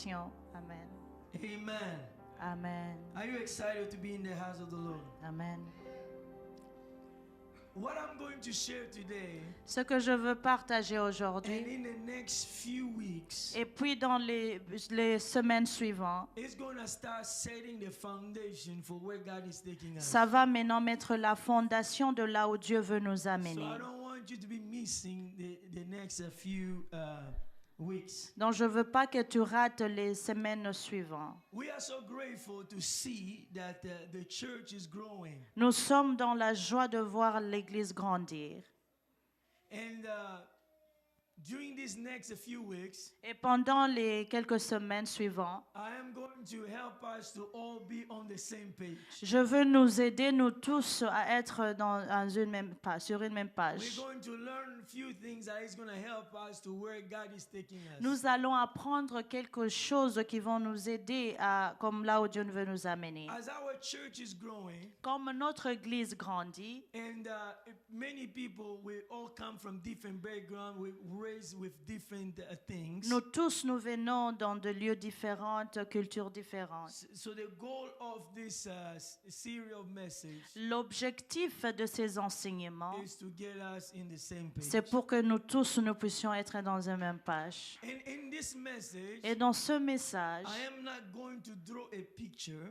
bénédiction. Amen. Amen. Amen. Are you excited to be in the house of the Lord? Amen. What I'm going to share today, Ce que je veux partager and aujourd'hui, in the next few weeks, et puis dans les semaines suivantes, it's going to start setting the foundation for where God is taking us. ça va maintenant mettre la fondation de là où Dieu veut nous So amener. I don't want you to be missing the next few weeks. Donc je ne veux pas que tu rates les semaines suivantes. We are so grateful to see that the church is growing. Nous sommes dans la joie de voir l'Église grandir. And during these next few weeks, Et pendant les quelques semaines suivantes, I am going to help us to all be on the same page. je veux nous aider, nous tous, à être sur une même We're page. going to learn a few things that is going to help us to where God is taking us. Nous allons apprendre quelque chose qui vont nous aider à comme là où Dieu veut nous amener. As our church is growing, Comme notre Église grandit, and many people will all come from different backgrounds, we raised with different things. nous tous, nous venons dans des lieux différents, cultures différentes. So the goal of this series of message L'objectif de ces enseignements, is to get us in the same page. c'est pour que nous tous, nous puissions être dans la même page. And in this message, Et dans ce message, I am not going to draw a picture.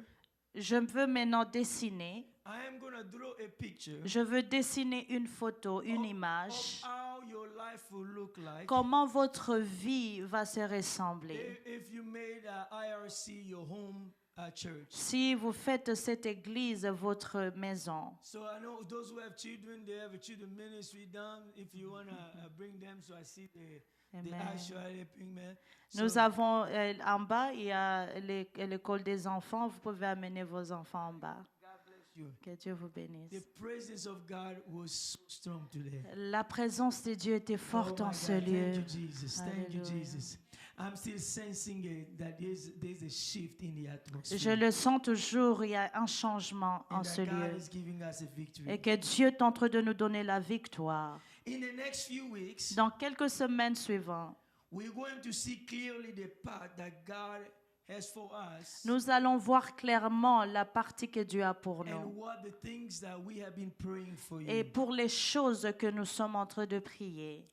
je veux maintenant dessiner. I am going to draw a picture Je veux dessiner une photo, une of image. how your life will look like. Comment votre vie va se ressembler. If you made IRC your home church. Si vous faites cette église votre maison. So I know those who have children, they have a children ministry down. If you want to bring them, so I see the Amen. actual helping man. Nous avons en bas, il y a l'école des enfants. Vous pouvez amener vos enfants en bas. You. Que Dieu vous bénisse. The presence of God was so strong today. La présence de Dieu était forte Oh my en ce God. lieu. Thank you, Jesus. Thank you, Alléluia. Jesus. I'm still sensing that there's a shift in the atmosphere. Je le sens toujours, il y a un changement And en that ce God lieu. is giving us a victory. Et que Dieu est en train de nous donner la victoire. In the next few weeks, Dans quelques semaines suivantes, we're going to see clearly the path that God has for us nous allons voir clairement la partie que Dieu a pour and nous. what the things that we have been praying for you. Et pour les choses que nous sommes en train de prier.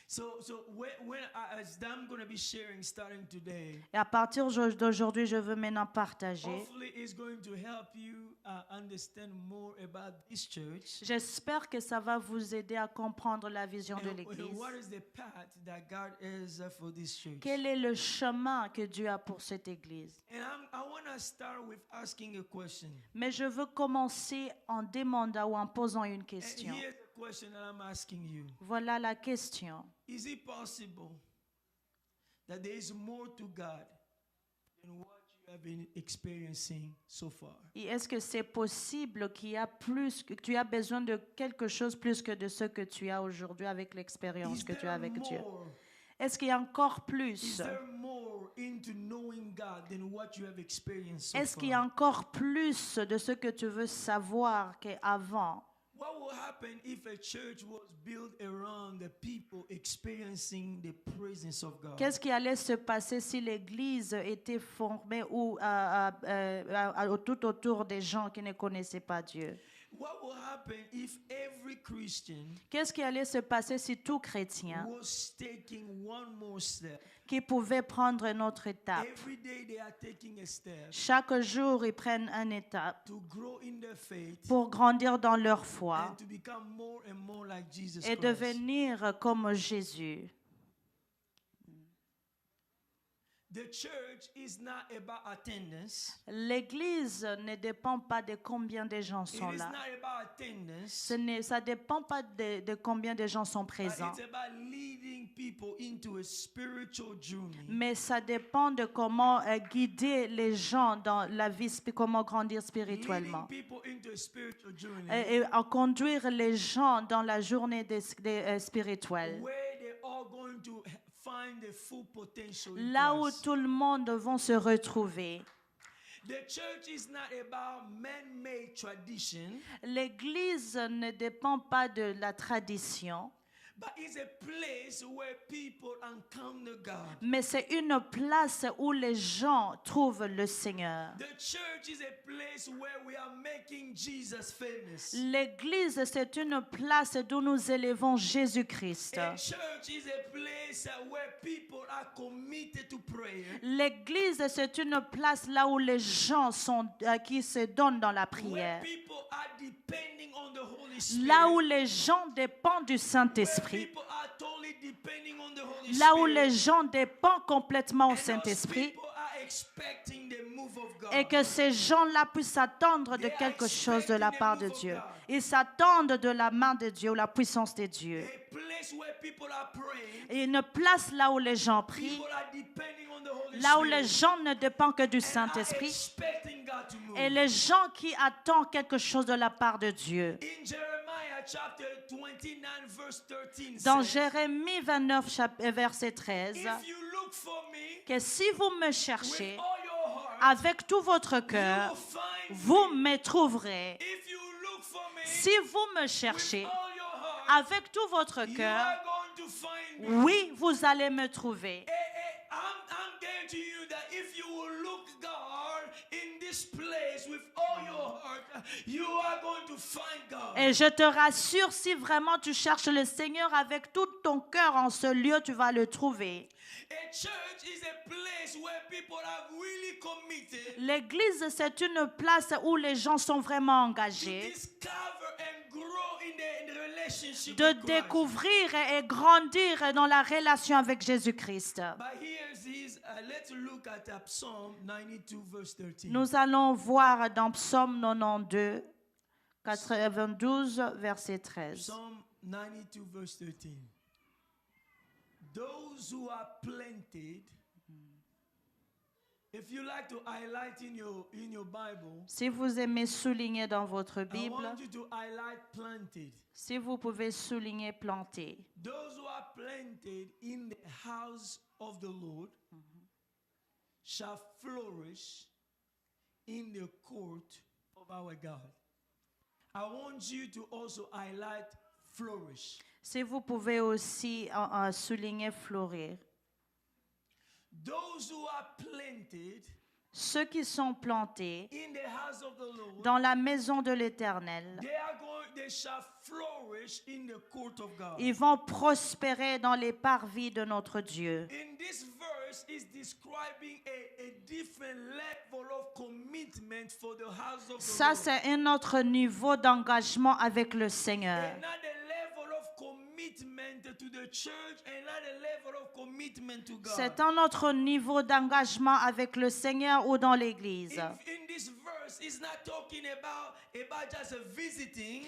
So as I'm going to be sharing starting today, Et à partir d'aujourd'hui, je veux maintenant partager. hopefully it's going to help you understand more about this church. J'espère que ça va vous aider à comprendre la vision de And l'Église. what is the path that God has for this church? Quel est le chemin que Dieu a pour cette Église? And I want to start with asking a question. Mais je veux commencer en demandant ou en posant une And question. here's the question that I'm asking you. Voilà la question. Is it possible that there is more to God than what you have been experiencing so far? Et est-ce que c'est possible qu'il y a plus, que tu as besoin de quelque chose plus que de ce que tu as aujourd'hui avec l'expérience Is que tu there as avec Dieu? more? Est-ce qu'il y a encore Is plus? there more into knowing God than what you have experienced so Est-ce qu'il y a far? encore plus de ce que tu veux savoir qu'avant? What will happen if a church was built around the people experiencing the presence of God? Qu'est-ce qui allait se passer si l'Église était formée ou tout autour des gens qui ne connaissaient pas Dieu? What will happen if every Christian Qu'est-ce qui allait se passer si tout chrétien was taking one more step? qui pouvait prendre une autre étape, Every day they are taking a step chaque jour ils prennent une étape to grow in their faith pour grandir dans leur foi and to become more and more like Jesus et Christ. devenir comme Jésus? The church is not about attendance. L'Église ne dépend pas de combien de gens It sont is là. not about attendance. Ça ne dépend pas de combien de gens sont présents. It's about leading people into a spiritual journey. Mais ça dépend de comment guider les gens dans la vie, comment grandir Leading spirituellement. people into a spiritual journey Et à conduire les gens dans la journée spirituelle. where they're all going to find the full potential in Là où Christ. tout le monde va se retrouver. The church is not about man-made tradition, L'Église ne dépend pas de la tradition, but it's a place where people encounter God. Mais c'est une place où les gens trouvent le Seigneur. The church is a place where we are making Jesus famous. L'église, c'est une place d'où nous élevons Jésus-Christ. A church is a place where people are committed to prayer. L'église, c'est une place là où les gens sont, qui se donnent dans la Where prière. people are depending on the Holy Spirit. Là où les gens dépendent du Where Saint-Esprit. people are totally depending on the Holy Là où Spirit. les gens dépendent complètement au And those Saint-Esprit. people are expecting the move of God. Et que ces gens-là puissent s'attendre de quelque chose de la part de Dieu. Ils s'attendent de la main de Dieu ou la puissance de Dieu. A place where people are praying. Et une place là où les gens prient, People are depending on the Holy là où Spirit. les gens ne dépendent que du And are Saint-Esprit. expecting God to move. Et les gens qui attendent quelque chose de la part de Dieu. In Jeremiah chapter 29 verse 13 Dans says, Jérémie 29, verset 13, if you look for me que si vous me with cherchez all your heart, avec tout votre you will cœur, find vous me. me trouverez. If you look for me Si vous me with cherchez all your heart, avec tout votre you cœur, are going to find me. oui, vous allez me trouver. I'm guaranteeing you that if you will look God in this place with all your heart, you are going to find God. Et je te rassure, si vraiment tu cherches le Seigneur avec tout ton cœur en ce lieu, tu vas le trouver. A church is a place where people are really committed L'église, c'est une place où les gens sont vraiment to engagés discover and grow in the relationship de with Christ. découvrir et grandir dans la relation avec Jésus-Christ. But here's his, let's look at Psalm 92 verse 13. Nous allons voir dans Psaume 92, 92, verset 13. Psalm 92 verse 13. Those who are planted, if you like to highlight in your Bible, Si vous aimez souligner dans votre I Bible, want you to highlight planted. si vous pouvez souligner planter. Those who are planted in the house of the Lord shall flourish in the court of our God. I want you to also highlight flourish. Si vous pouvez aussi souligner fleurir. Those who are planted Ceux qui sont plantés in the house of the Lord, dans la maison de l'Éternel, they shall flourish in the court of God. ils vont prospérer dans les parvis de notre Dieu. In this verse is describing a different level of commitment for the house of the Ça, Lord. c'est un autre niveau d'engagement avec le Seigneur. Another level of commitment to the church, another level of commitment to God. C'est un autre niveau d'engagement avec le Seigneur ou dans l'Église. In this verse, it's not talking about just visiting.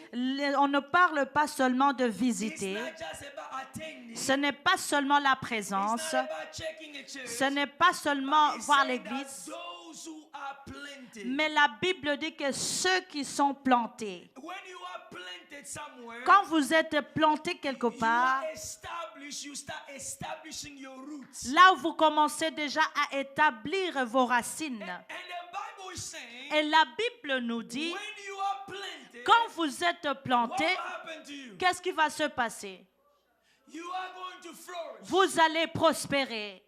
On ne parle pas seulement de It's visiter. not just about attending. Ce n'est pas seulement la It's présence. not about checking a church. Ce n'est pas seulement It's voir saying that l'Église. those who are planted. Mais la Bible dit que ceux qui sont plantés, When you are planted somewhere, quand vous êtes planté quelque you part, are established, you start establishing your roots. là où vous commencez déjà à établir vos racines. And the Bible is saying, Et la Bible nous dit, when you are planted, quand vous êtes what planté, will happen to you? qu'est-ce qui va se passer? You are going to flourish. Vous allez prospérer.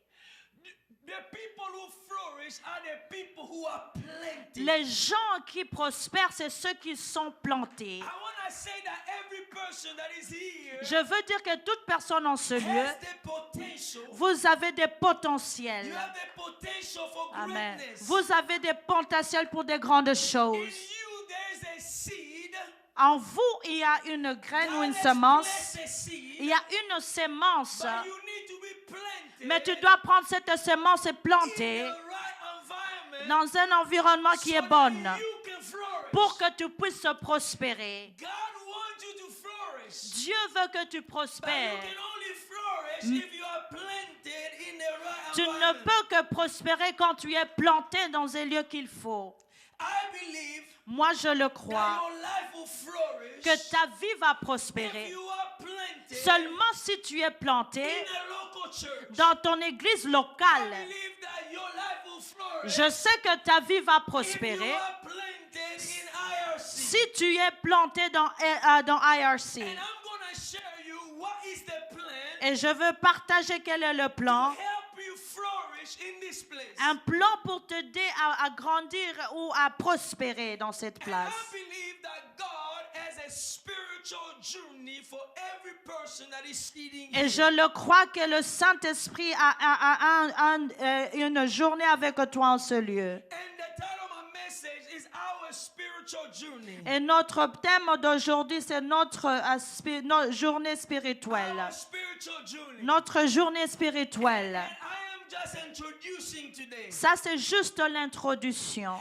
The people who flourish are the people who are planted. Les gens qui prospèrent, c'est ceux qui sont plantés. I want to say that every person that is here Je veux dire que toute personne en ce lieu, has the potential. vous avez des potentiels. You have the potential for Amen. greatness. Vous avez des potentiels pour des grandes In choses. you, there's a seed. En vous, il y a une graine ou God une has semence. blessed a seed, Il y a une sémence. but you need to be planted Mais tu dois prendre cette sémence et in planter the right environment dans un environnement qui so est that bon you can flourish. pour que tu puisses prospérer. God wants you to flourish. Dieu veut que tu But you prospères. can only flourish if you are planted in the right Tu ne environment. peux que prospérer quand tu es planté dans un lieu qu'il faut. I believe Moi, je le that crois, your life will flourish que ta vie va if prospérer. you are planted Seulement si tu es planté in a local church. dans ton église I locale. believe that your life will flourish Je sais que ta vie va if you prospérer are planted in IRC. si tu es planté dans IRC. And I'm going to share you what is the Et je veux partager quel est le plan. help you flourish in this place. Un plan pour t'aider à grandir ou à prospérer dans cette And place. I believe that God has a spiritual journey for every person that is sitting Et here. je le crois que le Saint-Esprit a une journée avec toi en ce lieu. And the title of my message is Our Spiritual Journey. Et notre thème d'aujourd'hui, c'est notre journée spirituelle. Our spiritual journey. Notre journée spirituelle. And I am just introducing today. Ça, c'est juste l'introduction. And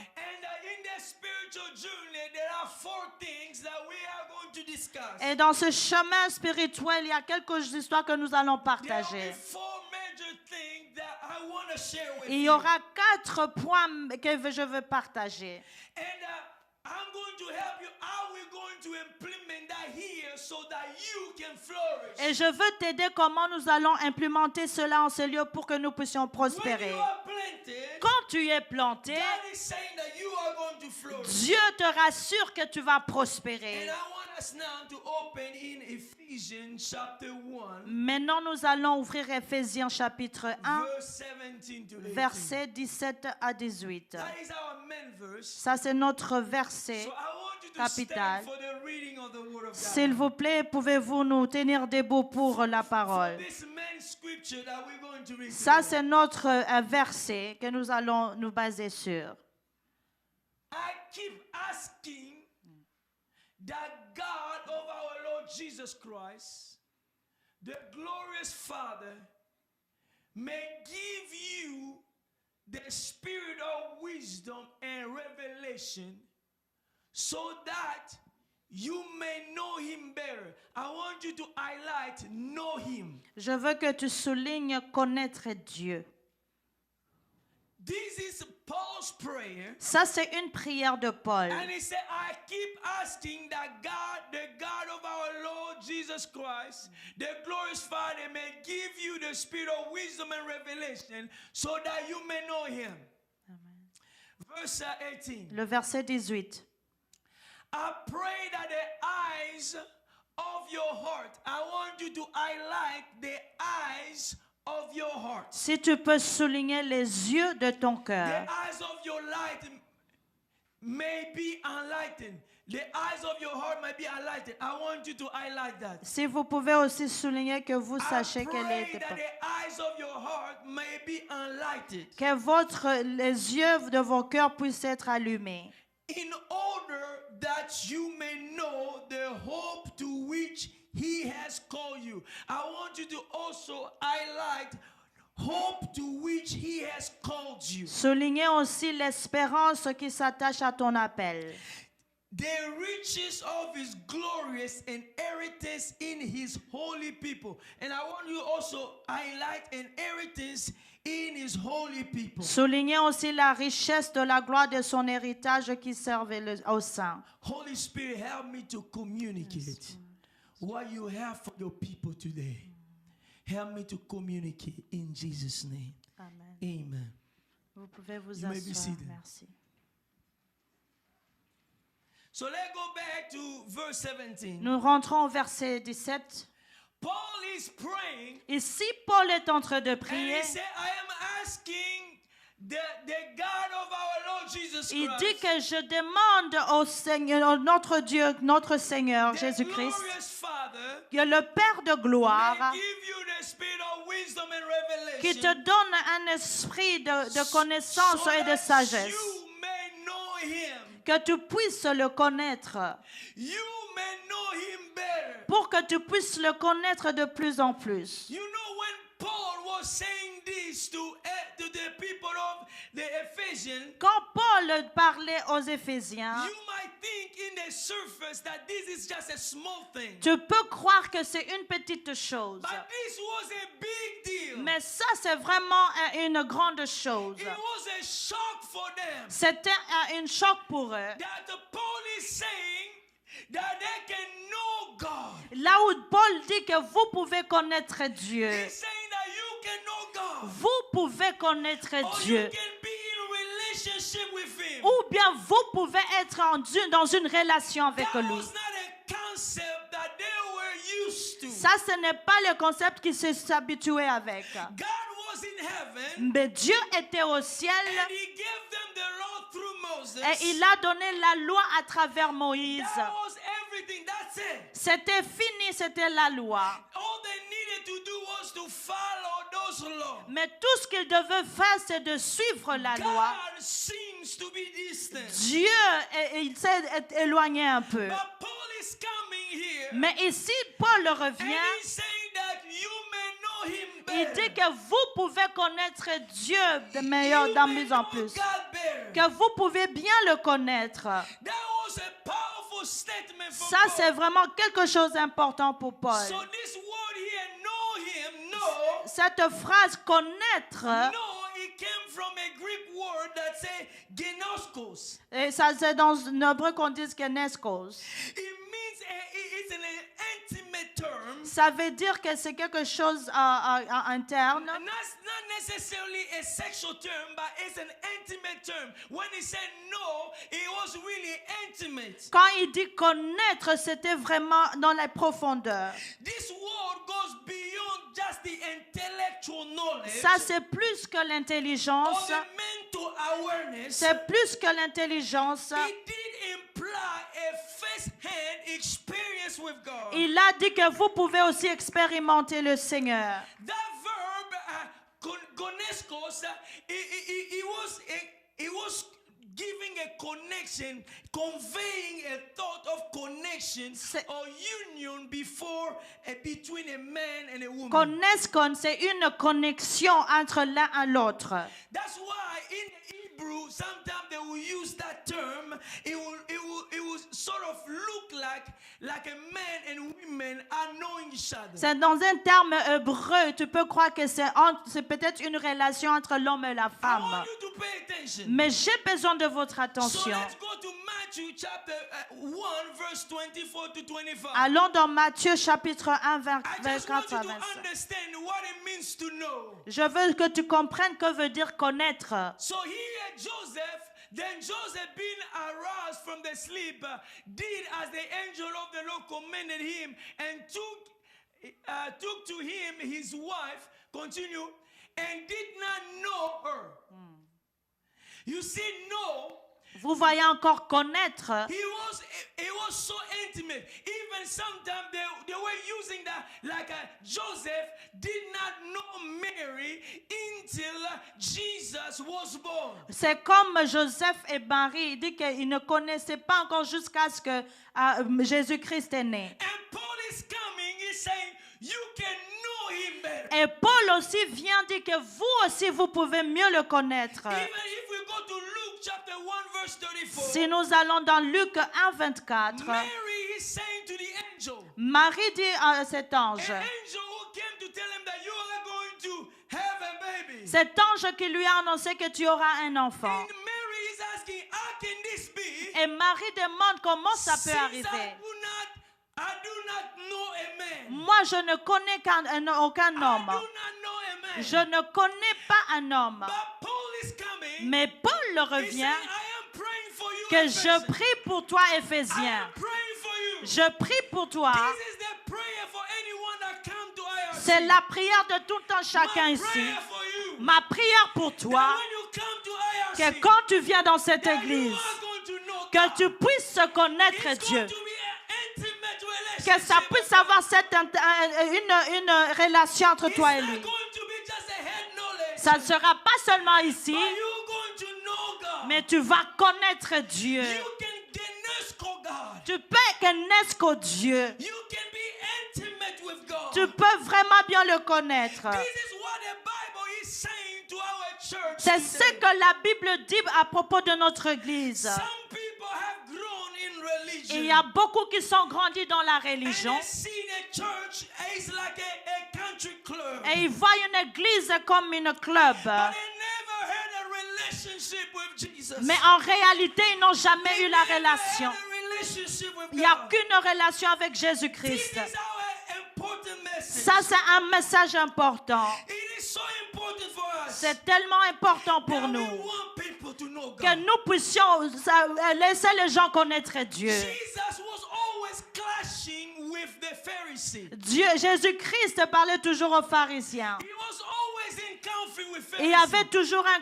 in the spiritual journey, there are 4 things that we are going to discuss. Et dans ce chemin spirituel, il y a quelques histoires que nous allons There will partager. be 4 major things that I want to share with Il y you. aura 4 points que je veux partager. And I'm going to help you how we're going to implement that here so that you can flourish. Et je veux t'aider comment nous allons implémenter cela en ce lieu pour que nous puissions When prospérer. you are planted, Quand tu es planté, God is saying that you are going to flourish. Dieu te rassure que tu vas And prospérer. I want us now to open in Ephesians chapter 1, Maintenant, nous allons ouvrir Éphésiens chapitre 1, verse 17 to 18. versets 17 à 18. That is our main verse. Ça, c'est notre verset. So I want you to Capital. stand for the reading of the word of S'il God. vous plaît, pouvez-vous nous tenir debout pour la For parole? this main scripture that we're going to read Ça, today. c'est notre verset que nous allons nous baser sur. I keep asking that God of our Lord Jesus Christ, the glorious Father, may give you the spirit of wisdom and revelation so that you may know him better. I want you to highlight know him. Je veux que tu soulignes connaître Dieu. This is Paul's prayer. Ça, c'est une prière de Paul. And he said, I keep asking that God, the God of our Lord Jesus Christ, the glorious Father, may give you the spirit of wisdom and revelation so that you may know him. Verse 18. Le verset 18. I pray that the eyes of your heart, I want you to highlight the eyes of your heart. Si tu peux souligner les yeux de ton The cœur. eyes of your light may be enlightened. The eyes of your heart may be enlightened. I want you to highlight that. Si vous pouvez aussi souligner que vous I sachez qu'elle pray est that the eyes of your heart may be enlightened que les yeux de vos cœurs puissent être allumés, in order that you may know the hope to which he has called you. I want you to also highlight hope to which he has called you. soulignez aussi l'espérance qui s'attache à ton appel, The riches of his glorious inheritance in his holy people. And I want you also highlight inheritance in his holy people. soulignez aussi la richesse de la gloire de son héritage qui servait au sein. Holy Spirit, help me to communicate what you have for your people today. Help me to communicate in Jesus' name. Amen. Amen. Vous pouvez vous You may be asseoir. seated. Merci. So let's go back to verse 17. Nous rentrons au verset 17. Paul is praying Ici, Paul est en train de and prier. he said, I am asking the God of our Lord Jesus Il Christ, dit que je demande au Seigneur, notre Dieu, notre Seigneur the Jésus-Christ, glorious Father, que le Père de gloire, may give you the spirit of wisdom and revelation qui te donne un esprit de connaissance so et de that sagesse, you may know him. que tu puisses le connaître, You may know him better. pour que tu puisses le connaître de plus en plus. You know when Paul was saying this to the people of the Ephesians, Quand Paul parlait aux Éphésiens, you might think in the surface that this is just a small thing. tu peux croire que c'est une petite chose. But this was a big deal. Mais ça, c'est vraiment une grande chose. It was a shock for them C'était un choc pour eux. that the Paul is saying that they can know God. Là où Paul dit que vous pouvez connaître Dieu, He's saying that you can know God. vous pouvez connaître Or you Dieu, can be in relationship with him. ou bien vous pouvez être dans une relation avec That lui. was not a concept that they were used to. Ça, ce n'est pas le concept qui s'est habitué avec. God was in heaven, Mais Dieu était au ciel and He gave them the law through Moses. et il a donné la loi à travers Moïse. That was everything. That's it. C'était fini, c'était la loi. All they needed to do was to follow those laws. Mais tout ce qu'il devait faire, c'est de suivre la loi. God seems to be distant. Dieu, il s'est éloigné un peu. But Paul is coming here, Mais ici, Paul and revient. he's saying that you may know Him Il better. dit que vous pouvez connaître Dieu de meilleur, You d'en may plus en know plus. God better. Que vous pouvez bien le connaître. That was a powerful statement from Ça, Paul. c'est vraiment quelque chose d'important pour Paul. So this word here, know Him, know, Cette phrase connaître, know, it came from a Greek word that say genoskos. et ça c'est dans l'hébreu qu'on dit keneskos. It means it's an intimate term. Ça veut dire que c'est quelque chose interne. And that's not necessarily a sexual term, but it's an intimate term. When he said no, it was really intimate. Quand il dit connaître, c'était vraiment dans la profondeur. This word goes beyond just the intellectual knowledge Ça, c'est plus que or l'intelligence. the mental awareness. C'est plus que l'intelligence. It did imply a first-hand experience with God. Il a dit que vous pouvez aussi expérimenter le Seigneur. That verb, goneskos, it was giving a connection, conveying a thought of connection or union between a man and a woman. Connaissent, c'est une connexion entre l'un et l'autre. That's why in Hebrew, sometimes they will use that term. It will sort of look like a man and women are knowing each other. C'est dans un terme hébreu, tu peux croire que c'est peut-être une relation entre l'homme et la I femme. want you to pay attention. Mais j'ai besoin de votre So attention. let's go to Matthew chapter 1, verse 24 to 25. Allons dans Matthieu chapitre 1, I just want 24 you à to 25. understand what it means to know. Je veux que tu comprennes que veut dire connaître. So here Then Joseph, being aroused from the sleep, did as the angel of the Lord commanded him, and took to him his wife, continue, and did not know her. You see, know. Vous voyez encore connaître. It was so intimate. Even sometimes they were using that like Joseph did not know Mary until Jesus was born. C'est comme Joseph et Marie. Il dit qu'ils ne connaissaient pas encore jusqu'à ce que Jésus-Christ est né. And Paul is coming, he's saying, you can know him better. Et Paul aussi vient dire que vous aussi, vous pouvez mieux le connaître. Even if we go to Luke chapter 1 verse 34, Si nous allons dans Luc 1, 24, Mary is saying to the angel, Marie dit à cet ange, an angel who came to tell him that you are going to have a baby. cet ange qui lui a annoncé que tu auras un enfant. And Mary is asking, how can this be? Et Marie demande comment ça peut Since arriver. I do not know a man. Moi, je ne connais aucun I homme. do not know a man. Je ne connais pas un homme. But Paul is coming. Mais Paul He's revient saying, I am praying for you, que Ephesians. je prie pour toi, I Éphésiens. am praying for you. Je prie pour toi. This is the prayer for anyone that come to IRC. C'est la prière de tout un chacun My ici. prayer for you. Ma prière pour That toi, when you come to que IRC, quand tu viens dans cette that you église, are going to know que God. tu puisses connaître It's Dieu. going to be an intimate Que ça relationship. puisse avoir une relation entre It's toi et not lui. going to be just a head knowledge. Ça ne sera pas seulement ici, But you're going to know God. mais tu vas connaître Dieu. You can genesko God. Tu peux connaître Dieu. You can be intimate with God. Tu peux vraiment bien le connaître. This is what the Bible is saying to our church. C'est ce today. que la Bible dit à propos de notre église. Some people have grown in religion. Il y a beaucoup qui sont grandis dans la And religion they see the church is like a country club. et ils voient une église comme une club. But they never had a relationship with Jesus. Mais en réalité, ils n'ont jamais They eu la never relation. had a relationship with Il n'y a God. qu'une relation avec This Jésus-Christ. is our important message. Ça, c'est un message important. It is so important for us C'est tellement important pour that we nous want people to know que God. nous puissions laisser les gens connaître Dieu. Jesus was always clashing with the Pharisees. Pharisee. Jésus-Christ parlait toujours aux pharisiens. He was always in conflict with Il y Pharisees. avait toujours un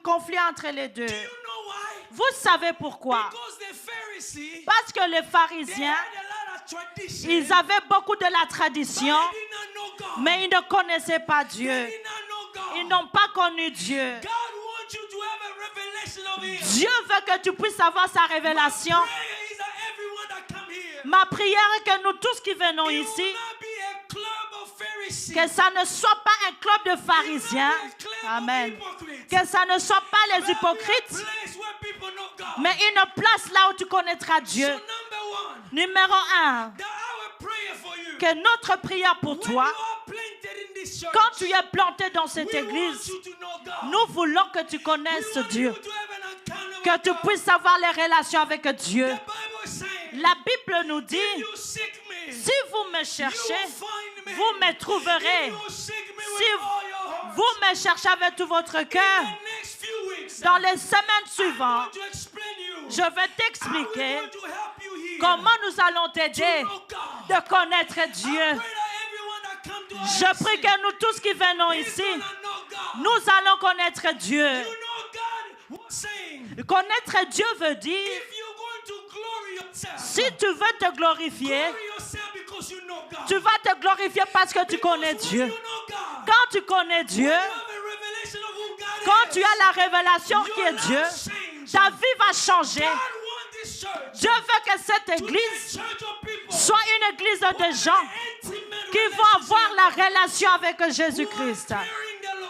conflit entre les deux. Do you know why? Vous savez pourquoi? Because the Pharisees, Parce que les they pharisiens, had a lot of tradition. ils avaient beaucoup de la tradition, But they did not know God. mais ils ne connaissaient pas They Dieu. did not know God. Ils n'ont pas connu Dieu. God wants you to have a revelation of Him. Dieu veut que tu puisses avoir sa révélation. Prayer is that everyone that come here, Ma prière est que nous tous qui venons it ici, will not be a club of Pharisees. que ça ne soit pas un club de It will pharisiens, not be a club of amen, hypocrites. que ça ne soit pas les But be a hypocrites, place where people know God. mais une place là où tu connaîtras So Dieu. number one, Numéro 1, that our prayer for you. que notre prière pour When toi, you are planted in this church, quand tu es planté dans cette we want église, you to know God. nous voulons que tu We connaisses want Dieu, you to have an encounter que with tu God. puisses avoir les relations avec Dieu. The Bible is saying, La Bible nous if dit, you seek me, si vous me you cherchez, will find me. vous me trouverez. If you seek me Si with all your heart. vous me cherchez avec tout votre cœur, In the next few weeks, dans les semaines I'm suivantes, going to explain you je vais how we're t'expliquer going to help you here comment nous allons to t'aider know God. de connaître I Dieu. pray that everyone that come to Je IFC prie que nous tous qui venons is ici, gonna know God. nous allons connaître Dieu. You know God was saying, Connaître Dieu veut dire, if you're going to glory yourself, si tu veux te glorifier, glory yourself because you know God. tu vas te glorifier parce que tu Because connais when Dieu. you know God, Quand tu connais Dieu, you have a revelation of who God quand is. tu as la révélation qui Your est life Dieu, changes. ta vie va changer. God wants this church Dieu veut que cette to be a église church of people soit une église de gens intimate qui vont avoir la relation avec Jésus-Christ,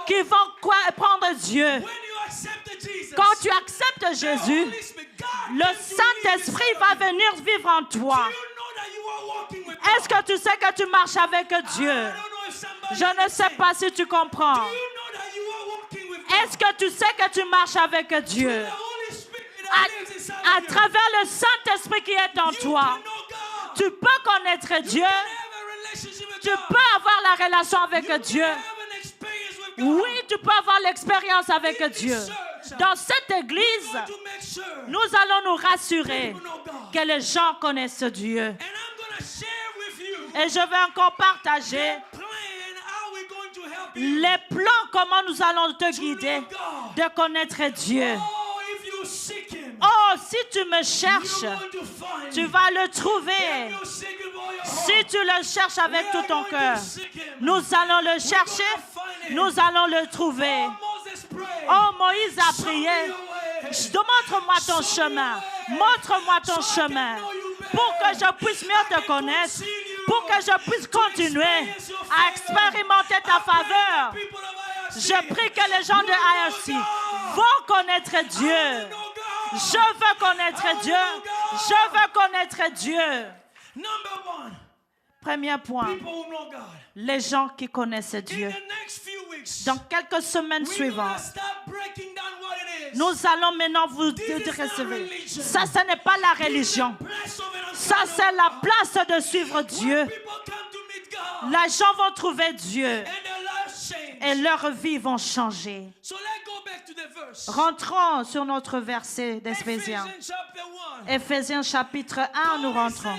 qui vont prendre Dieu. When you accept Jesus, Quand tu acceptes the Jésus, Holy Spirit, God le came to live Saint-Esprit inside va of you. venir vivre en Do toi. you know that you are walking with Est-ce God? que tu sais que tu marches avec Dieu? I don't know if somebody Je ne sais understands. pas si tu comprends. Do you know that you are walking with God? Est-ce que tu sais que tu marches avec Dieu? The Holy Spirit that lives inside À of you. travers le Saint-Esprit qui est en You toi, can know God. tu peux connaître Dieu, You can have a relationship with tu God. peux avoir la relation avec You can Dieu. have an experience with God. Oui, tu peux avoir l'expérience avec In this Dieu. church, Dans cette we église, want to make sure nous allons nous rassurer people know God. que les gens connaissent Dieu. And I'm going to share with you Et je vais encore partager the plan how we're going to help you les plans, comment nous allons te to guider know God. de connaître Dieu. Oh, if you seek Him, Oh, si tu me cherches, you're going to find tu Him. vas le If trouver. you seek Him with all your Si heart, tu le cherches avec we tout are ton going cœur, to seek Him. nous allons le We're chercher, gonna find Him. nous allons le trouver. Oh, Moses prayed. Oh, Moïse a Show me prié. your way. Montre-moi ton chemin. Montre-moi ton chemin. Pour que je puisse mieux te connaître. Pour que je puisse continuer à expérimenter ta faveur. People of IRC, Je prie que les gens de IRC vont connaître Dieu. Je veux connaître Dieu. Je veux connaître Dieu. Number one, Premier point, people who know God. les gens qui connaissent In Dieu. the next few weeks, Dans quelques semaines we're gonna suivantes, start breaking down what it is. nous allons maintenant vous recevoir. Ça, ce n'est pas la religion. Place of an Ça, encounter. c'est la place de suivre Dieu. People come to meet God Les gens vont trouver Dieu and their lives change. et leurs vies vont changer. So let's go back to the verse. Rentrons sur notre verset d'Éphésiens. Ephesians chapter 1. Éphésiens chapitre 1, nous rentrons.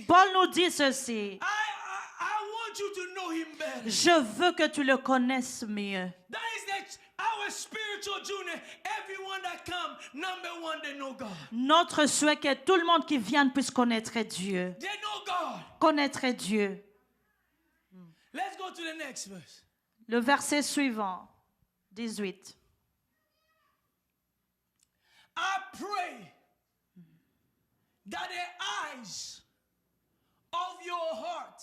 Paul nous dit ceci. I want you to know him better. Je veux que tu le connaisses mieux. That is our spiritual journey. Everyone that come, number one, they know God. Notre souhait que tout le monde qui vient puisse connaître Dieu. They know God. Connaître Dieu. Let's go to the next verse. Le verset suivant, 18. I pray that the eyes of your heart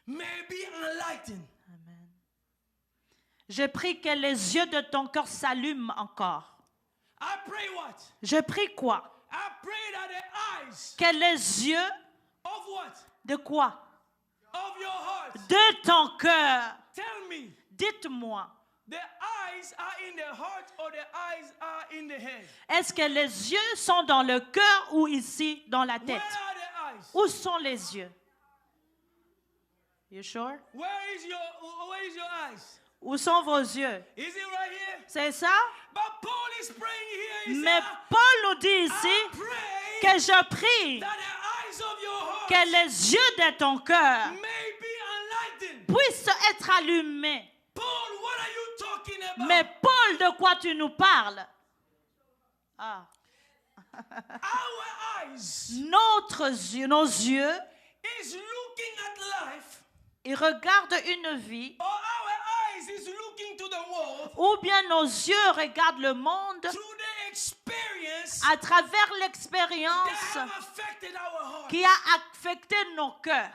may be enlightened. Amen. Je prie que les yeux de ton cœur s'allument encore. I pray what? Je prie quoi? I pray that the eyes Que les yeux of what? de quoi? Of your heart. De ton cœur. Tell me, Dites-moi, the eyes are in the heart or the eyes are in the head? est-ce que les yeux sont dans le cœur ou ici dans la Where tête? are the eyes? Où sont les yeux? You sure? Where is your eyes? Où sont vos yeux? Is it right here? C'est ça? But Paul is praying here. He Mais said, Paul nous dit I ici pray que je prie that the eyes of your heart que les yeux de ton cœur may be enlightened. puissent être allumés. Paul, what are you talking about? Mais Paul, de quoi tu nous parles? Ah. Our eyes Nos yeux, is looking at life, ils regardent une vie, or our eyes is looking to the world ou bien nos yeux regardent le monde through the experience à travers that l'expérience have affected our heart. qui a affecté nos cœurs.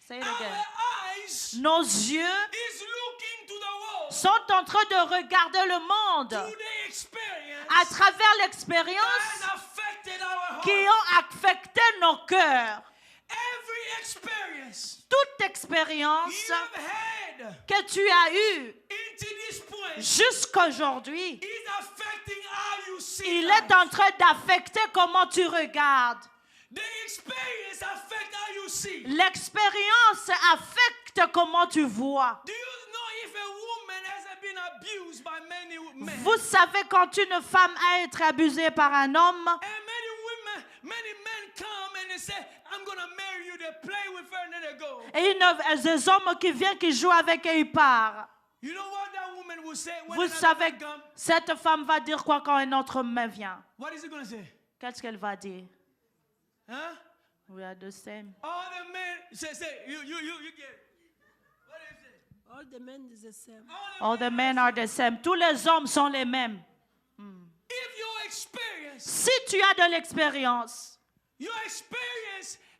Say it again. Our eyes Nos yeux is looking to the world sont en train de regarder le monde through the experience à travers l'expérience that affected our heart. qui ont affecté nos cœurs. Every experience Toute expérience you have had que tu as eue into this point jusqu'aujourd'hui, is affecting how you see il life. est en train d'affecter comment tu regardes. The experience affect how you see. L'expérience affecte comment tu vois. Do you know if a woman has been abused by many men? Vous savez quand une femme a été abusée par un homme, And many men come and they say, I'm going to marry you. They play with her and then they go. et des hommes qui viennent, qui jouent avec et ils partent. You know what that woman will say when Vous another savez, man come? cette femme va dire quoi quand un autre homme vient? What is he going to say? Qu'est-ce qu'elle va dire? Huh? We are the same. All the men say, you get it. What is it? All the men is the same. All the men are the same. Tous les hommes sont les mêmes. If your experience Si tu as de l'expérience,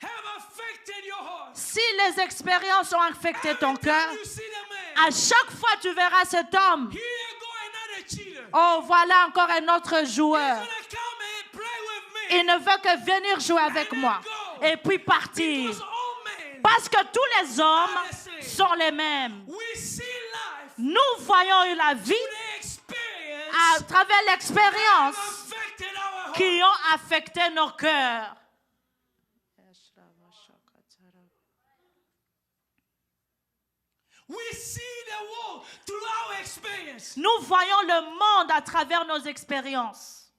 have affected your heart, si les expériences ont affecté ton every time cœur, you see the man, à chaque fois tu verras cet homme. here go another cheater. Oh, voilà encore un autre He's joueur. going to come and play with me. Il ne veut que venir jouer avec moi et puis partir. Because all men, Parce que tous les hommes sont les mêmes. we see life Nous voyons la vie through the experience à travers that l'expérience affected our heart. qui ont affecté nos cœurs. We see the world through our experience. Nous voyons le monde à travers nos expériences.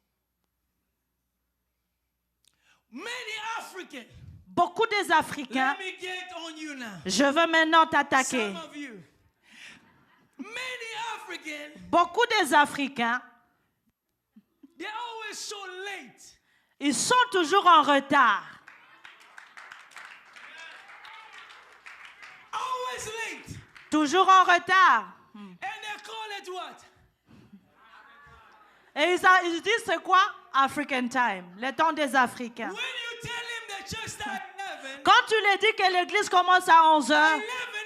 Many Africans, Beaucoup des Africains, let me get on you now. je veux maintenant t'attaquer. Some of you. Many Africans, Beaucoup des Africains, they're always so late. ils sont toujours en retard. Always late. Toujours en retard. And they call it what? Et ils disent c'est quoi? African time, le temps des Africains. When you tell him the church start at 11, Quand tu lui dis que l'église commence à 11h, 11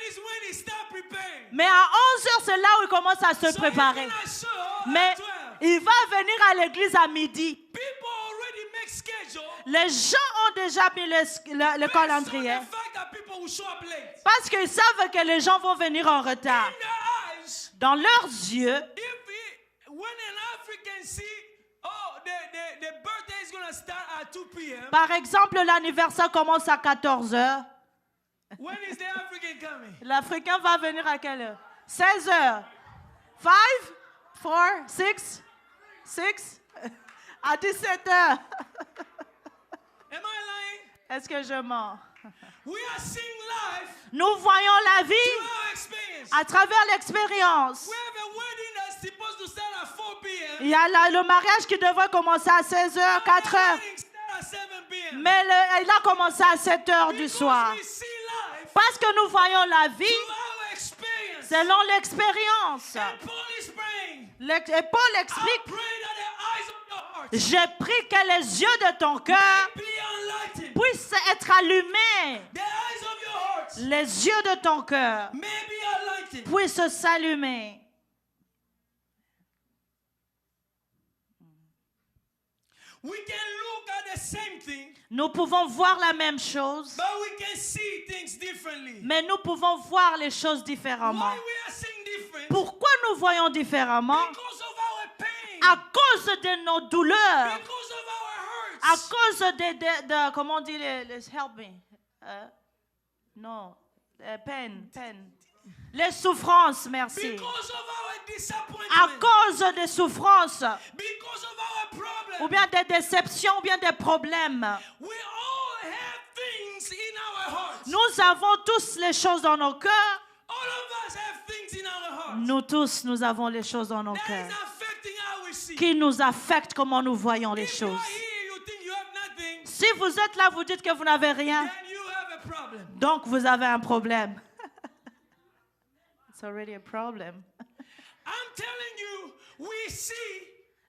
is when he start preparing. mais à 11h, c'est là où il commence à se So préparer. he's gonna show Mais at 12. il va venir à l'église à midi. People already make schedule Les gens ont déjà mis le based calendrier on the fact that people will show up late. parce qu'ils savent que les gens vont venir en retard. In their eyes, Dans leurs yeux, when an African see, oh, the birthday is going to start at 2 p.m. par exemple, l'anniversaire commence à 14h. When is the African coming? L'Africain va venir à quelle heure? 16h. 5, 4, 6, 6, à 17h. Am I lying? Est-ce que je mens? We are seeing life Nous voyons la vie through our experience. à travers l'expérience. We have a wedding that's supposed to start at 4 p.m. Il y a le mariage qui devrait commencer à 16h, 4h. Wedding start at 7 p.m. Mais il a commencé à 7h du Because soir. we see life Parce que nous voyons la vie through our experience. selon l'expérience. And Paul is praying. Et Paul I explique, pray that the eyes of your heart j'ai pris que les yeux de ton cœur be enlightened. puissent être allumés. The eyes of your heart Les yeux de ton cœur may be enlightened. puissent s'allumer. We can look at the same thing, Nous pouvons voir la même chose, but we can see things differently. mais nous pouvons voir les choses différemment. Why we are seeing different? Pourquoi nous voyons différemment? Because of our pain. À cause de nos douleurs, Because of our à hurts. cause de comment on dit les help me? Non, peine. Les souffrances, merci. Because of our À disappointment. cause des souffrances, Because of our ou problems. bien des déceptions, ou bien des problèmes. We all have things Nous avons tous les choses dans nos cœurs. All of us have things in our hearts Nous tous, nous avons les choses dans nos that cœurs is affecting how we see. qui nous affectent comment nous voyons les If you are choses. here, you think you have nothing, Si vous êtes là, vous dites que vous n'avez rien, then you have a problem. donc vous avez un problème. It's already a problem. I'm telling you, we see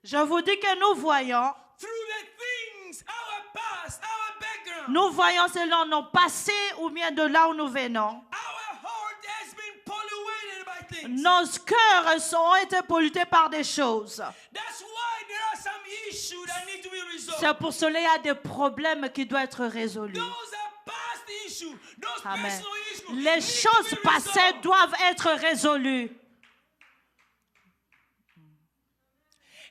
Je vous dis que nous voyons, through the things, our past, our background. nous voyons selon nos passés ou bien de là où nous venons. Our heart has been polluted by things. Nos cœurs ont été pollués par des choses. That's why there are some issues that need to be resolved. C'est pour cela qu'il y a des problèmes qui doivent être résolus. Those are past issues. Those Amen. personal issues Les need to choses be passées resolved. doivent être résolues.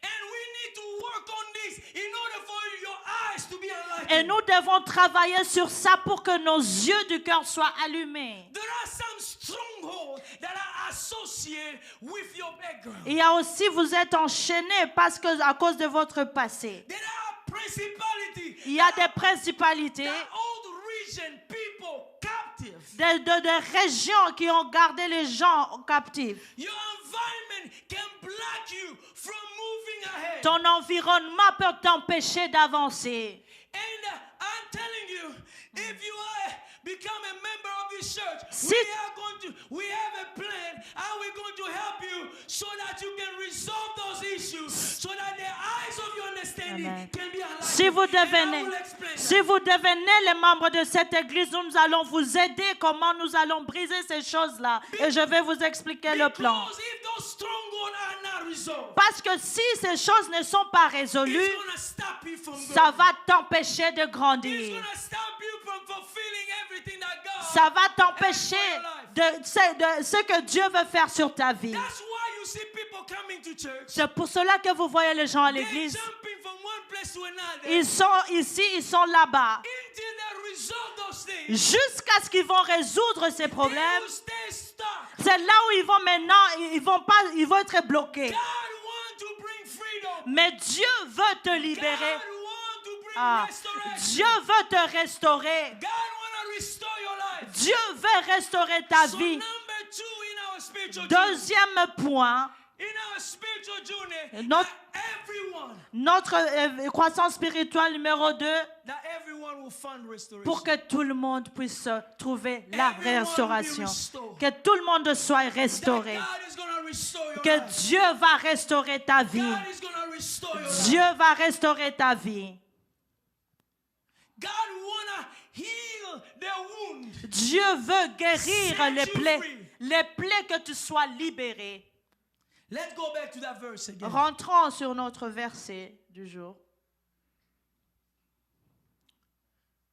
And we need to work on this in order for your eyes to be enlightened. Et nous devons travailler sur ça pour que nos yeux du cœur soient allumés. There are some strongholds that are associated with your background. Il y a aussi, vous êtes enchaînés parce que, à cause de votre passé. There are principalities Il y a des principalités, that hold region people captive. des régions qui ont gardé les gens captifs. Your environment can block you from moving ahead. Ton environnement peut t'empêcher d'avancer. And I'm telling you, if you become a member of this church, Si- we have a plan how we're going to help you so that you can resolve those issues, so that the eyes of your understanding Amen. can be enlightened. Si vous And I devenez, will explain si that. vous devenez les membres de cette église, nous allons vous aider comment nous allons briser ces choses-là. Et je vais vous expliquer le plan. Because if those strongholds are not resolved, Parce que si ces choses ne sont pas résolues, it's going to stop you from ça growing. va t'empêcher de It's grandir. going to stop you from fulfilling everything that God Ça va has t'empêcher for your life. de ce que Dieu veut faire sur ta vie. That's why you see people coming to church. C'est pour cela que vous voyez les gens à They're l'église. jumping from one place to another Ils sont ici, ils sont là-bas. until they resolve those things. Jusqu'à ce qu'ils vont résoudre ces They problèmes. will stay stuck. C'est là où ils vont maintenant, ils vont être bloqués. God wants to bring freedom. Mais Dieu veut te libérer. God wants to bring Ah, restoration. Dieu veut te restaurer. God wants to restore your life. Dieu veut restaurer ta So vie. number 2 in our spiritual journey, Deuxième point, in our spiritual journey, Notre- that everyone, notre croissance spirituelle numéro 2, that everyone will find restoration. pour que tout le monde puisse trouver la Everyone will be restauration. restored. Que tout le monde soit That restauré. God is going to restore your Que life. Dieu va restaurer ta vie. God is going to restore your life. Dieu va restaurer ta vie. God wanna heal the wound. Dieu veut guérir Set les you plaies. free. Les plaies, que tu sois libéré. Let's go back to that verse again. Rentrons sur notre verset du jour.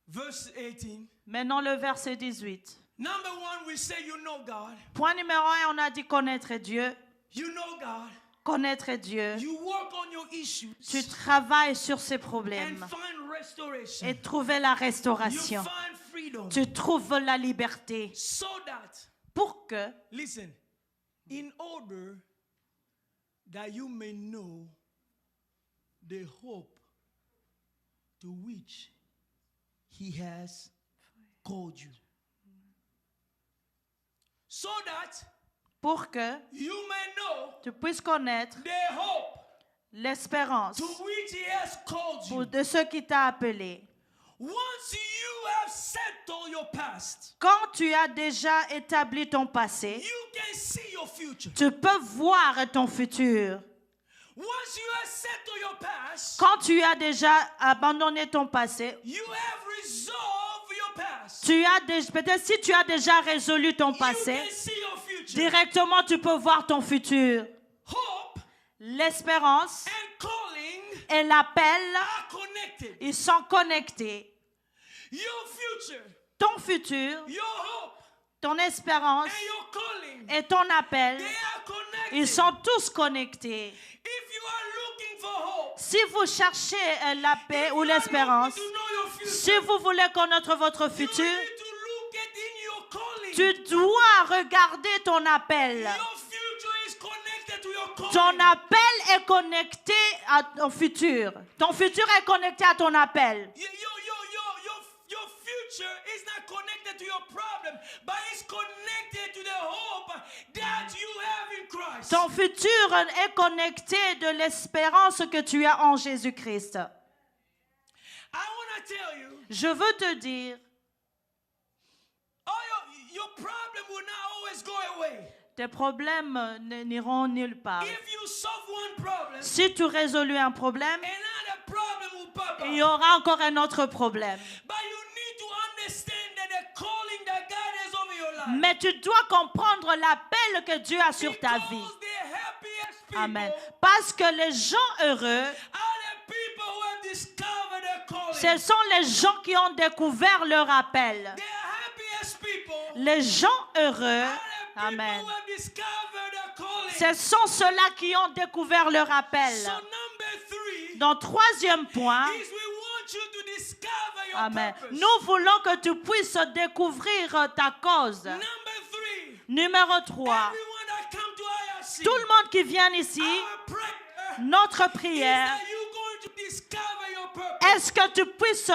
Verse 18. Maintenant le verset 18. Number 1, we say you know God. Point numéro 1, on a dit connaître Dieu. You know God. Connaître Dieu. You work on your issues Tu travailles sur ces and problèmes find restoration. et trouver la You restauration. find freedom. Tu trouves la liberté So that, pour que, listen, in order that you may know the hope to which He has called you. So that pour que you may know tu puisses connaître the hope l'espérance to which He has called pour you. de ceux qui t'a appelé. Once you have settled your past, Quand tu as déjà établi ton passé, you can see your future. tu peux voir ton futur. Once you have settled your past, Quand tu as déjà abandonné ton passé, you have resolved your past. peut-être si tu as déjà résolu ton You passé, can see your future. directement tu peux voir ton futur. Hope L'espérance and calling et l'appel, are connected. ils sont connectés. Your future, Ton futur, your hope, ton espérance and your calling, et ton appel, they are connected. ils sont tous connectés. If you are looking for hope, Si vous cherchez la paix if ou you are l'espérance, looking to know your future, si vous voulez connaître votre you futur, need to look at in your calling. tu dois regarder ton appel. Your future is connected to your calling. Ton appel est connecté à ton futur. Ton futur est connecté à ton appel. Your future is not connected to your problem, but it's connected to the hope that you have in Christ. Ton futur est connecté de l'espérance que tu as en Jésus-Christ. I want to tell you, Je veux te dire, your problem will not always go away. tes problèmes n'iront nulle part. If you solve one problem, Si tu résous un problème, another problem will pop il y up. aura encore un autre problème. But you need to understand that the calling that God has over your life. Mais tu dois comprendre l'appel que Dieu a sur ta vie. Because the happiest people Amen. Parce que les gens heureux, are the people who have discovered their calling. ce sont les gens qui ont découvert leur appel. The happiest people Les gens heureux, are the people amen, who have discovered their calling. ce sont ceux-là qui ont découvert leur appel. So number 3 Donc, troisième point, is we want you to discover your amen, purpose. nous voulons que tu puisses découvrir ta cause. Number 3, Numéro 3, everyone that come to IRC, tout le monde qui vient ici, our prayer notre is prière, that you're going to discover your purpose. est-ce que tu puisses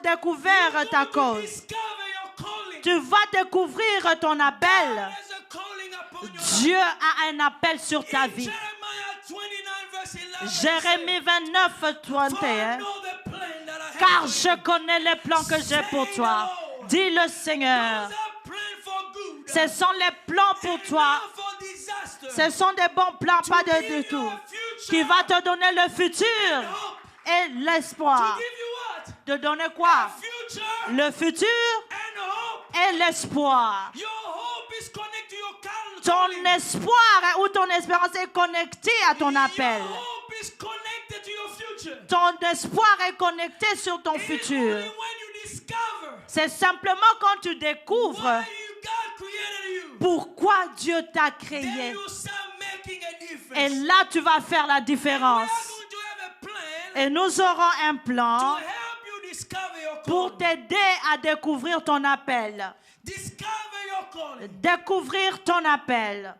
découvrir ta To cause? discover your calling. Tu vas découvrir ton appel. There's a calling upon your life. Dieu a un appel sur ta In vie. Jeremiah 29 verse 11, Jérémie 29, For I 31. know the plan that I have Car for je you. connais les plans que j'ai pour toi. Dis le Seigneur. Those are plans for good, Ce sont les plans pour and toi. not for disaster. Ce sont des bons plans, pas To give de you tout. a future Qui va te donner le futur hope. et To l'espoir. give you what? Te donner A quoi? future Le futur and hope. et l'espoir. Your hope is connected to your Ton calling. espoir ou ton espérance est connecté à ton appel. Your hope is connected to your future. Ton espoir est connecté sur ton It is futur. only when you discover C'est simplement quand tu découvres why God created you, pourquoi Dieu t'a then créé. you start making a difference. Et là, tu vas faire la We are différence. going to have a plan Et nous aurons un to plan help you discover your pour calling. t'aider à découvrir ton appel. Discover your calling. Découvrir ton appel.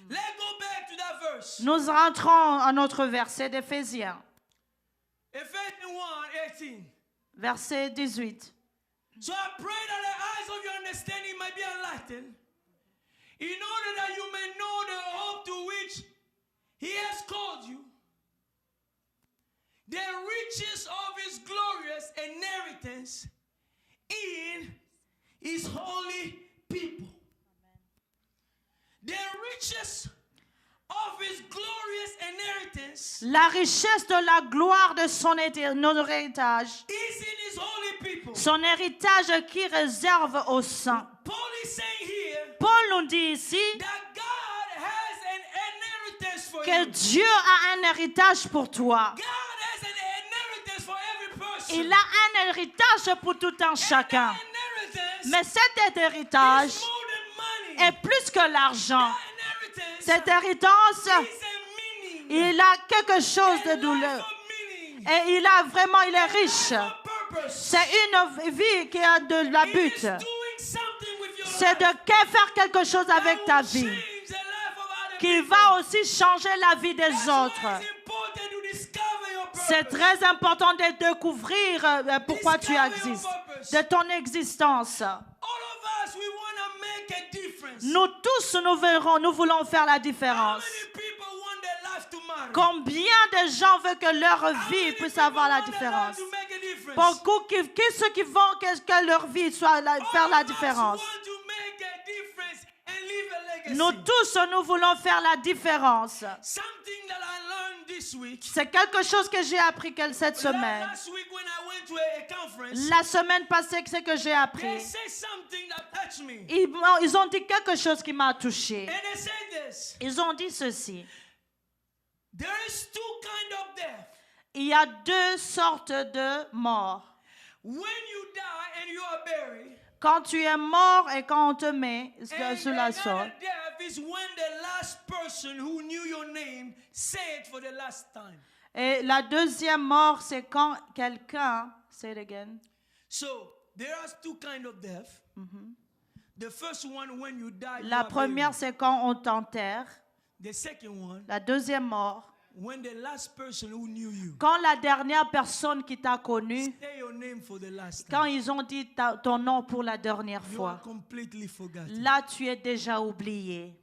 Let's go back to that verse. Nous rentrons à notre verset d'Éphésiens, Ephesians 1:18. verset 18. So I pray that the eyes of your understanding might be enlightened, in order that you may know the hope to which He has called you, the riches of His glorious inheritance in His holy people. The riches of His glorious inheritance La richesse de la gloire de son héritage, is in His holy people. son héritage qui réserve aux saints. Paul is saying here Paul nous dit ici that God has an inheritance for que you. Dieu a un héritage pour toi. God has an inheritance for every person. Il a un héritage pour tout un chacun. That inheritance Mais cet héritage is more than money. est plus que l'argent. That inheritance Cet héritage, is a meaning. il a quelque chose de A douleur. life of meaning. Et il est riche. A purpose. C'est une vie qui a de la It but. is doing something with your C'est de life faire quelque chose avec ta that will vie change the life of other qui people. va aussi changer la vie des That's why autres. it's important to discover your C'est purpose. très important de découvrir pourquoi tu existes, de ton existence. All of us, we want to make a difference. Nous tous, nous voulons faire la How différence. many people want their life to matter? Combien de gens veulent que leur How vie many puisse people avoir la want their life différence? to make a difference? Beaucoup ceux qui vont que leur vie soit faire All la of us différence. want to make a difference and leave a legacy. Nous tous, nous voulons faire la différence. Something that I learned this week. C'est quelque chose que j'ai appris cette semaine. Last week when I went to a conference, La semaine passée, c'est que j'ai they appris. said something that touched me. Ils ont dit quelque chose qui m'a touché. And they said this. Ils ont dit ceci. There is two kind of death. Il y a deux sortes de morts. When you die and you are buried, Quand tu es mort et quand on te met and sous la sorte. another death is when the last person who knew your name said it for the last time. Et la deuxième mort, c'est quand quelqu'un... Say it again. So there are two kind of death. The first one when you die. you La are première, buried. c'est quand on t'enterre. The second one La deuxième mort, when the last person who knew you Quand la dernière personne qui t'a connu, say your name for the last quand time, ils ont dit ton nom pour la dernière you are fois, completely forgotten. là tu es déjà oublié.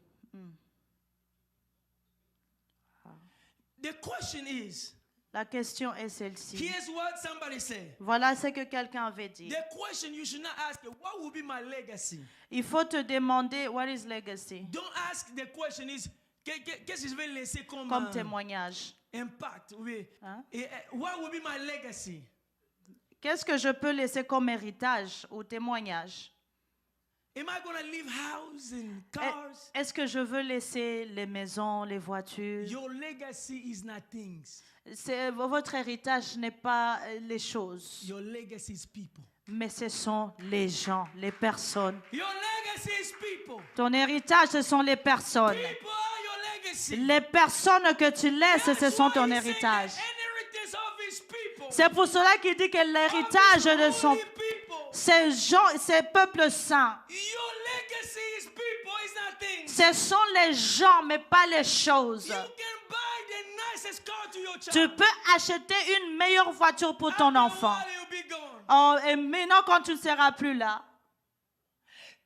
The question is, La question est celle-ci. here's what somebody said. Voilà ce que quelqu'un avait dit. The question you should not ask, what will be my legacy? Il faut te demander, what is legacy? Don't ask the question is, qu'est-ce que je vais laisser comme Témoignage. impact? Oui. Hein? What will be my legacy? Qu'est-ce que je peux laisser comme héritage ou témoignage? Am I going to leave house and cars? Est-ce que je veux laisser les maisons, les voitures? Your legacy is not things. Votre héritage n'est pas les choses, Your legacy is people. mais ce sont les gens, les personnes. Your legacy is people. Ton héritage, ce sont les personnes. People are your legacy. Les personnes que tu laisses, ce That's sont why ton he said héritage. the inheritance of his people. C'est pour cela qu'il dit que l'héritage de son, Holy people. ces gens, ces peuples saints, Your legacy is people, it's not things. ce sont les gens, mais pas les choses. You can buy the nicest car to your child. Tu peux acheter une meilleure voiture pour ton After a enfant. while, he'll be gone. Oh, et maintenant, quand tu ne seras plus là,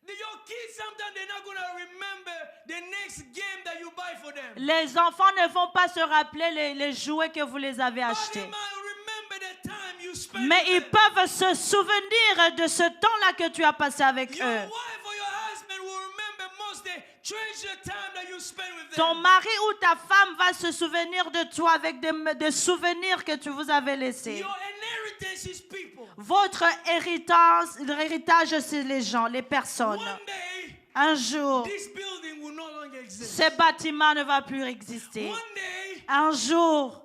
Your kids, sometimes they're not going to remember the next game that you buy for them. les enfants ne vont pas se rappeler les jouets que vous les avez But achetés. they might remember the time you spent Mais with ils them. peuvent se souvenir de ce temps-là que tu as passé avec Your eux. wife or your husband will remember most the treasure time that you spent with Ton them. mari ou ta femme va se souvenir de toi avec des souvenirs que tu vous avez laissés. Your inheritance is people. Votre héritage, c'est les gens, les personnes. One day, Un jour, this building will no longer exist. ce bâtiment ne va plus exister. One day, Un jour,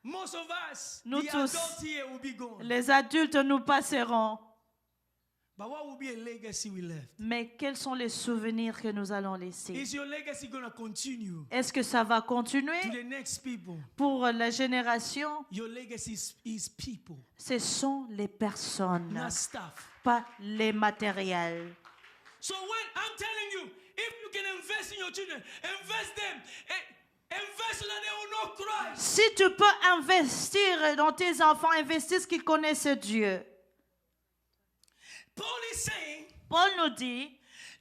most of us, Nous the tous. adults here, will be gone. les adultes nous passeront. But what will be a legacy we left? Mais quels sont les souvenirs que nous allons laisser? Is your legacy going to continue Est-ce que ça va to continuer the next people? pour la génération? Your legacy is people, Ce sont les personnes, not stuff. pas les matériels. So when I'm telling you, if you can invest in your children, invest them. Invest so that they will know Christ. Si tu peux investir dans tes enfants, investis qu'ils connaissent Dieu. Paul is saying Paul nous dit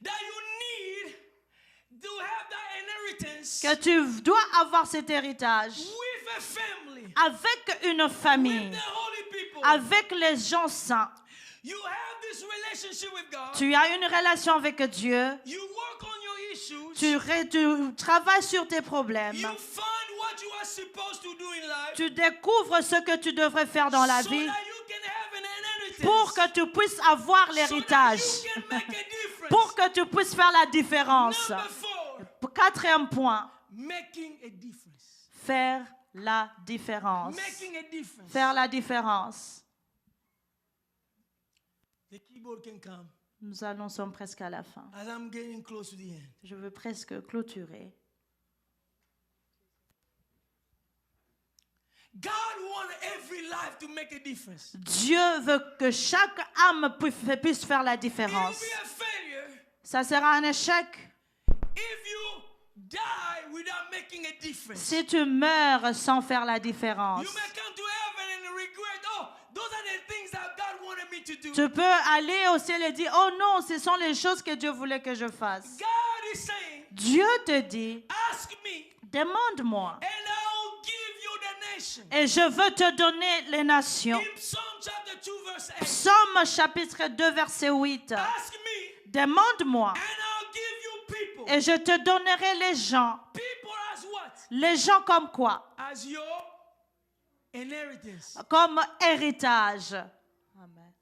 that you need to have that inheritance que tu dois avoir cet héritage with a family, avec une famille, with the holy people. avec les gens saints. You have this relationship with God. Tu as une relation avec Dieu. You work on your issues. Tu travailles sur tes problèmes. You find what you are supposed to do in life. Tu découvres ce que tu devrais faire dans la So vie that you can have an inheritance. pour que tu puisses avoir So l'héritage, that you can make a difference. pour que tu puisses faire la différence. Number 4, Quatrième point, making a difference. faire la différence. Making a difference. Faire la différence. The keyboard can come Nous sommes presque à la fin. as I'm getting close to the end. Je veux presque clôturer. God wants every life to make a difference. Dieu veut que chaque âme puisse faire la It différence. will be a failure Ça sera un échec if you die without making a difference. si tu meurs sans faire la différence. You may come to heaven and regret, oh, those are the things that God wanted me to do. Tu peux aller au ciel et dire, oh non, ce sont les choses que Dieu voulait que je fasse. God is saying, Dieu te dit, ask me demande-moi and I'll give you the nation. et je veux te donner les nations. In Psalm chapter 2 verse 8, Psaume chapitre 2 verset 8. ask me Demande-moi and I'll give you people. et je te donnerai les gens. People as what? Les gens comme quoi? As your inheritance. Comme héritage. Amen.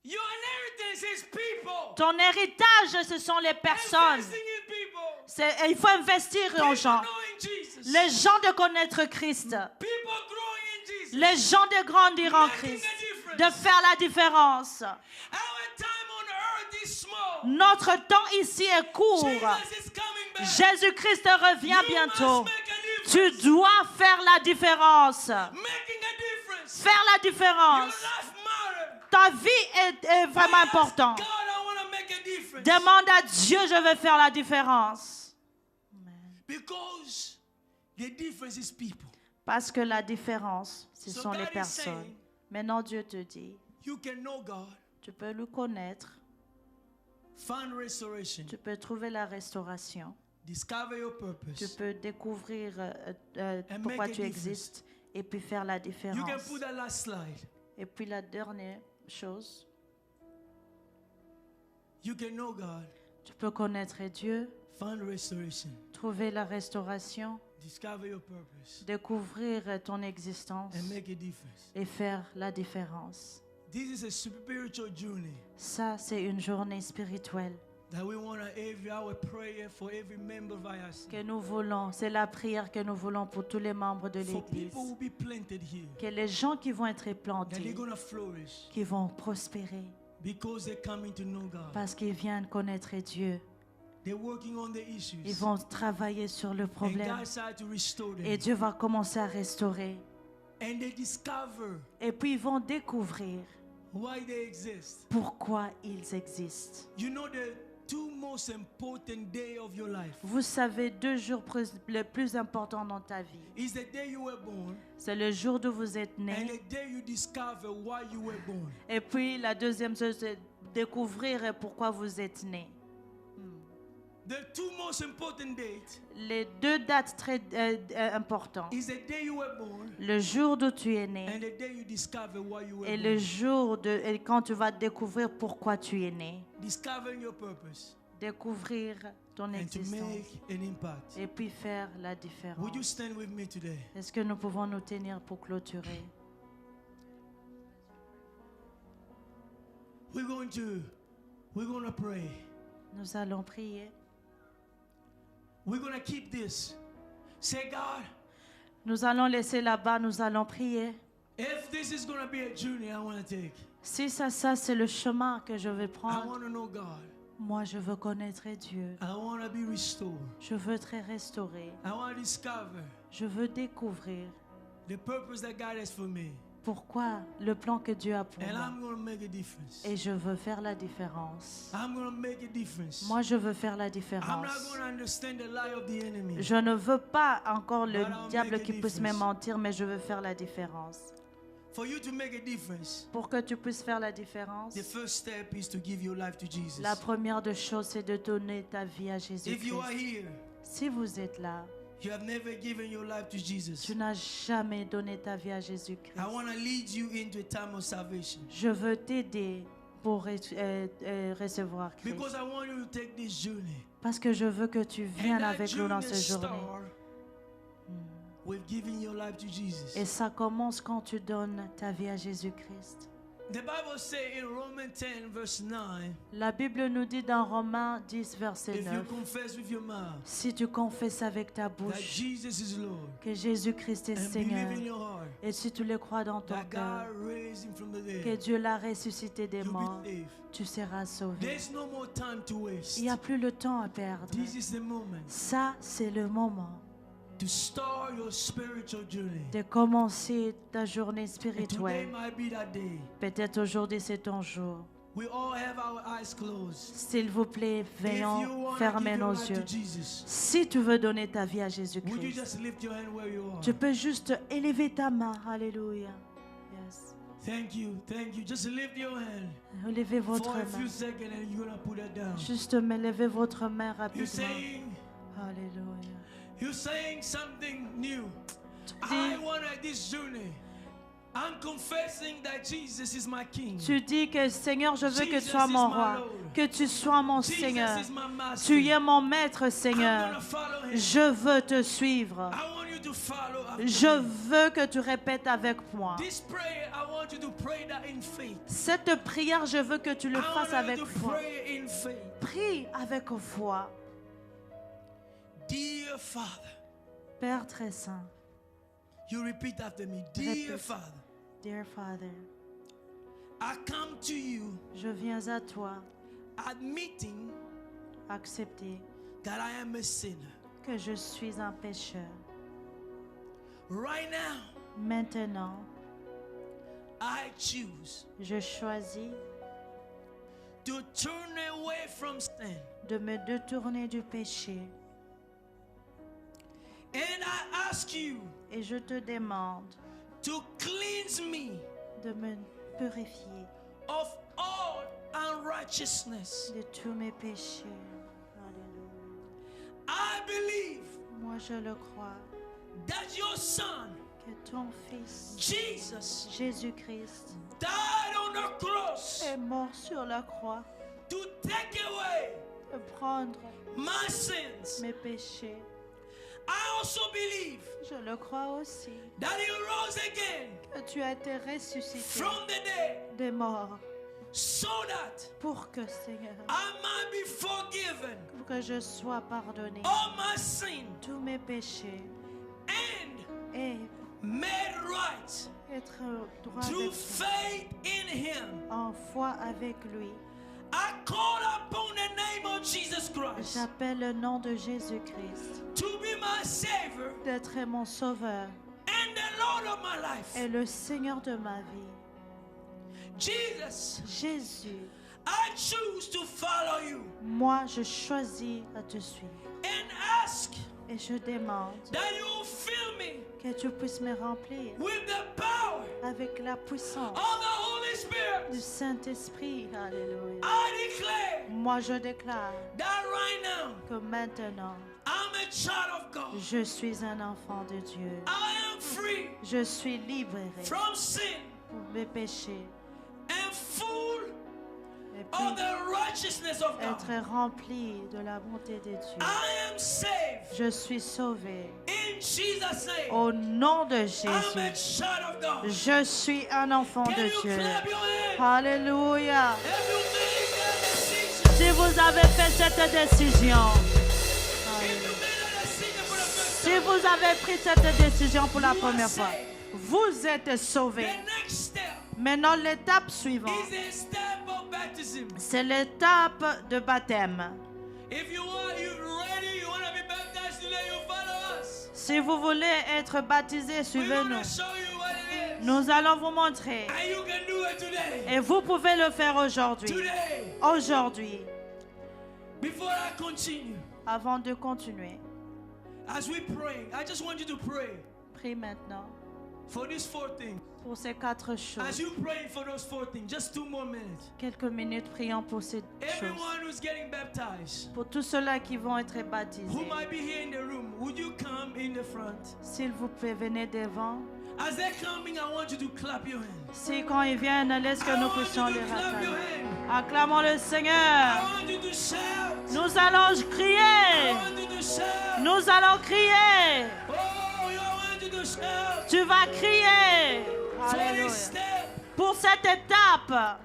Your inheritance is people. Ton héritage, ce sont les personnes. Investing in people. Et il faut investir en People gens. knowing Jesus. Les gens de connaître Christ. People growing in Jesus. Les gens de grandir en Making Christ. a difference. De faire la différence. Our time on earth is small. Notre temps ici est court. Jesus is coming back. Jésus-Christ revient You bientôt. must make a Tu difference. dois faire la différence. Making a difference. Faire la Your différence. life matters. Ta vie est vraiment Ask importante. God, I want to make a difference. Demande à Dieu, je vais faire la différence. Because The difference is people. Parce que la différence, ce So sont God les is personnes. saying, Maintenant, Dieu te dit, you can know God, tu peux le connaître, find restoration, tu peux trouver la restauration, discover your tu purpose. peux découvrir And pourquoi make a tu difference. existes et puis faire la You can différence. put that last slide. Et puis la dernière chose, You can know God, tu peux connaître Dieu, find restoration, trouver la restauration, discover your purpose, découvrir ton existence and make a difference. et faire la différence. This is a spiritual journey Ça, c'est une journée spirituelle that we want to every our prayer for every member of IRC. que nous voulons. C'est la prière que nous voulons pour tous les membres de For l'Église. people who be planted here, Que les gens qui vont être that they're plantés, going to flourish qui vont prospérer because they're coming to know God. parce qu'ils viennent connaître Dieu. They're working on the issues. Ils vont travailler sur le And problème. God started to restore them. Et Dieu va commencer à restaurer. And they discover Et puis ils vont découvrir why they exist. pourquoi ils existent. You know the two most important days of your life Vous savez, 2 jours les plus importants dans ta vie. is the day you were born C'est le jour où vous êtes and né. the day you discover why you were born. Et puis la deuxième chose, c'est découvrir pourquoi vous êtes né. The two most important dates Les 2 dates très importantes. is the day you were born Le jour où tu es and né the day you discover why you were et born. le jour et quand tu vas découvrir pourquoi tu es né. Discovering your purpose Découvrir ton and to existence make an impact. et puis faire la différence. Would you stand with me today? Est-ce que nous pouvons nous tenir pour clôturer? We're going to pray. Nous allons prier. We're going to keep this. Say, God, Nous allons laisser là-bas, nous allons prier. if this is going to be a journey I want to take, Si ça c'est le chemin que je vais I prendre, want to know God. moi je veux connaître Dieu. I want to be restored. Je veux être restauré. I want to discover Je veux découvrir the purpose that God has for me. pourquoi le plan que Dieu a pour And moi. I'm going to make a difference. Et je veux faire la différence. I'm going to make a difference. Moi je veux faire la I'm not différence. going to understand the lie of the enemy. Je ne veux pas encore le But I'll diable make a qui puisse me difference. mentir, mais je veux faire la différence. For you to make a difference, Pour que tu puisses faire la différence, the first step is to give your life to Jesus. la première des choses, c'est de donner ta vie à If you are Jésus-Christ. here, Si vous êtes là, you have never given your life to Jesus. tu n'as jamais donné ta vie à Jésus-Christ. I want to lead you into a time of salvation. Je veux t'aider pour recevoir Christ. Because I want you to take this journey. Parce que je veux que tu viennes And that avec nous dans journey cette journée. start with giving your life to Jesus. Et ça commence quand tu donnes ta vie à Jésus-Christ. The Bible says in Romans 10 verse 9, La Bible nous dit dans Romains 10, verset if you 9, confess with your mouth si tu confesses avec ta that bouche Jesus is Lord que Jésus-Christ est and Seigneur, believe in your heart et si tu le crois dans ton that cœur, God raised him from the que dead, Dieu l'a ressuscité des you'll morts, be saved. tu seras sauvé. There's no more time to waste. Il n'y a plus le temps à perdre. This is the moment Ça, c'est le moment to start your spiritual journey. de commencer ta journée And today spirituelle. might be that day. Peut-être aujourd'hui, c'est ton jour. We all have our eyes closed. S'il vous plaît, If you veillons, want to fermez give your nos life to yeux. Jesus, Si tu veux donner ta vie à would you Jésus-Christ, just lift your hand where you are? tu peux juste élever ta main. Alléluia. Yes. Thank you, thank you. Just lift your hand Élevez for votre a few main. seconds and you're gonna put it down. Juste levez votre main You're rapidement. saying, Alléluia. you're saying something new. Tu I dis, want this journey. I'm confessing that Jesus is my King. tu dis que Seigneur, je veux que tu Jesus sois is mon my roi, Lord. que tu sois mon Jesus Seigneur. is my master. Tu es mon maître, I'm Seigneur. gonna follow him. Je veux te suivre. I want you to follow after Je me. veux que tu répètes avec moi. This prayer, I want you to pray that in faith. Cette prière, je veux que tu le I fasses want avec you to foi. pray in faith. Prie avec foi. Dear Father, Père très saint, you repeat after me. Dear Répète. Father, dear Father, I come to you je viens à toi admitting accepter that I am a sinner. que je suis un pécheur. Right now, Maintenant, I choose je choisis to turn away from sin de me détourner du péché And I ask you Et je te demande to cleanse me de me purifier of all unrighteousness. de tous mes péchés. Alléluia. I believe Moi, je le crois that your son, que ton Fils, Jesus, Jésus-Christ, died on the cross est mort sur la croix to take away de prendre my sins. mes péchés. I also believe Je le crois aussi that he rose again que tu as été ressuscité from the dead des morts so that pour que, Seigneur, I might be forgiven pour que je sois pardonné all my sin tous mes péchés and et made right être droit through avec faith in him. en foi avec lui. I call upon the name of Jesus Christ J'appelle le nom de Jésus-Christ to be my Savior d'être mon sauveur and the Lord of my life. et le Seigneur de ma vie. Jesus, Jésus, I choose to follow you moi je choisis à te suivre and ask et je demande that you will fill me que tu puisses me remplir with the power avec la puissance of the Holy du Spirit. Saint-Esprit. Alléluia. I declare Moi je déclare that right now que maintenant I'm a child of God. je suis un enfant de Dieu. I am free Je suis libéré from sin pour mes péchés and full et of puis the righteousness of God. être rempli de la bonté de Dieu. I am saved Je suis sauvé. in Jesus' name. Au nom de I'm a Jésus, child of God. je suis un enfant Can de you Dieu. clap your hands? Alléluia. Have you made that decision? Si vous avez fait cette décision, If you made that decision for the first si time, vous avez pris cette décision pour la you are première fois, saved. vous êtes sauvé. The next step Maintenant, l'étape suivante, is a step of baptism. c'est l'étape de baptême. If you want, you're ready, you want to be baptized today, you follow us. Si vous voulez être baptisé, We want suivez-nous. to show you what it is. Nous allons vous montrer. And you can do it today. Et vous pouvez le faire aujourd'hui. Today. Aujourd'hui, Before I continue, avant de continuer. as we pray, I just want you to pray Prie maintenant for these 4 things. pour ces 4 As choses. you pray for those 4 things, just 2 more minutes. Quelques minutes prions pour ces choses. Everyone who's getting baptized, Pour tous ceux-là qui vont être who baptisés, might be here in the room, would you come in the front? s'il vous plaît, venez devant. As they're coming, I want you to clap your hands. Si quand ils viennent, laisse que I nous want you puissions to les clap your rattraper. hands. Acclamons le I Seigneur. want you to shout. Nous allons I crier. want you to shout. Nous allons crier. Oh, I want you to shout. Tu vas crier. For Alléluia. this step, Pour cette étape,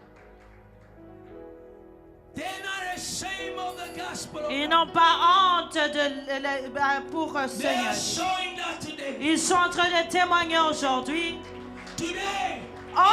they're not ashamed of the gospel of ils God. n'ont pas honte pour They Seigneur. are showing that today. Ils sont en train de témoigner aujourd'hui. Today,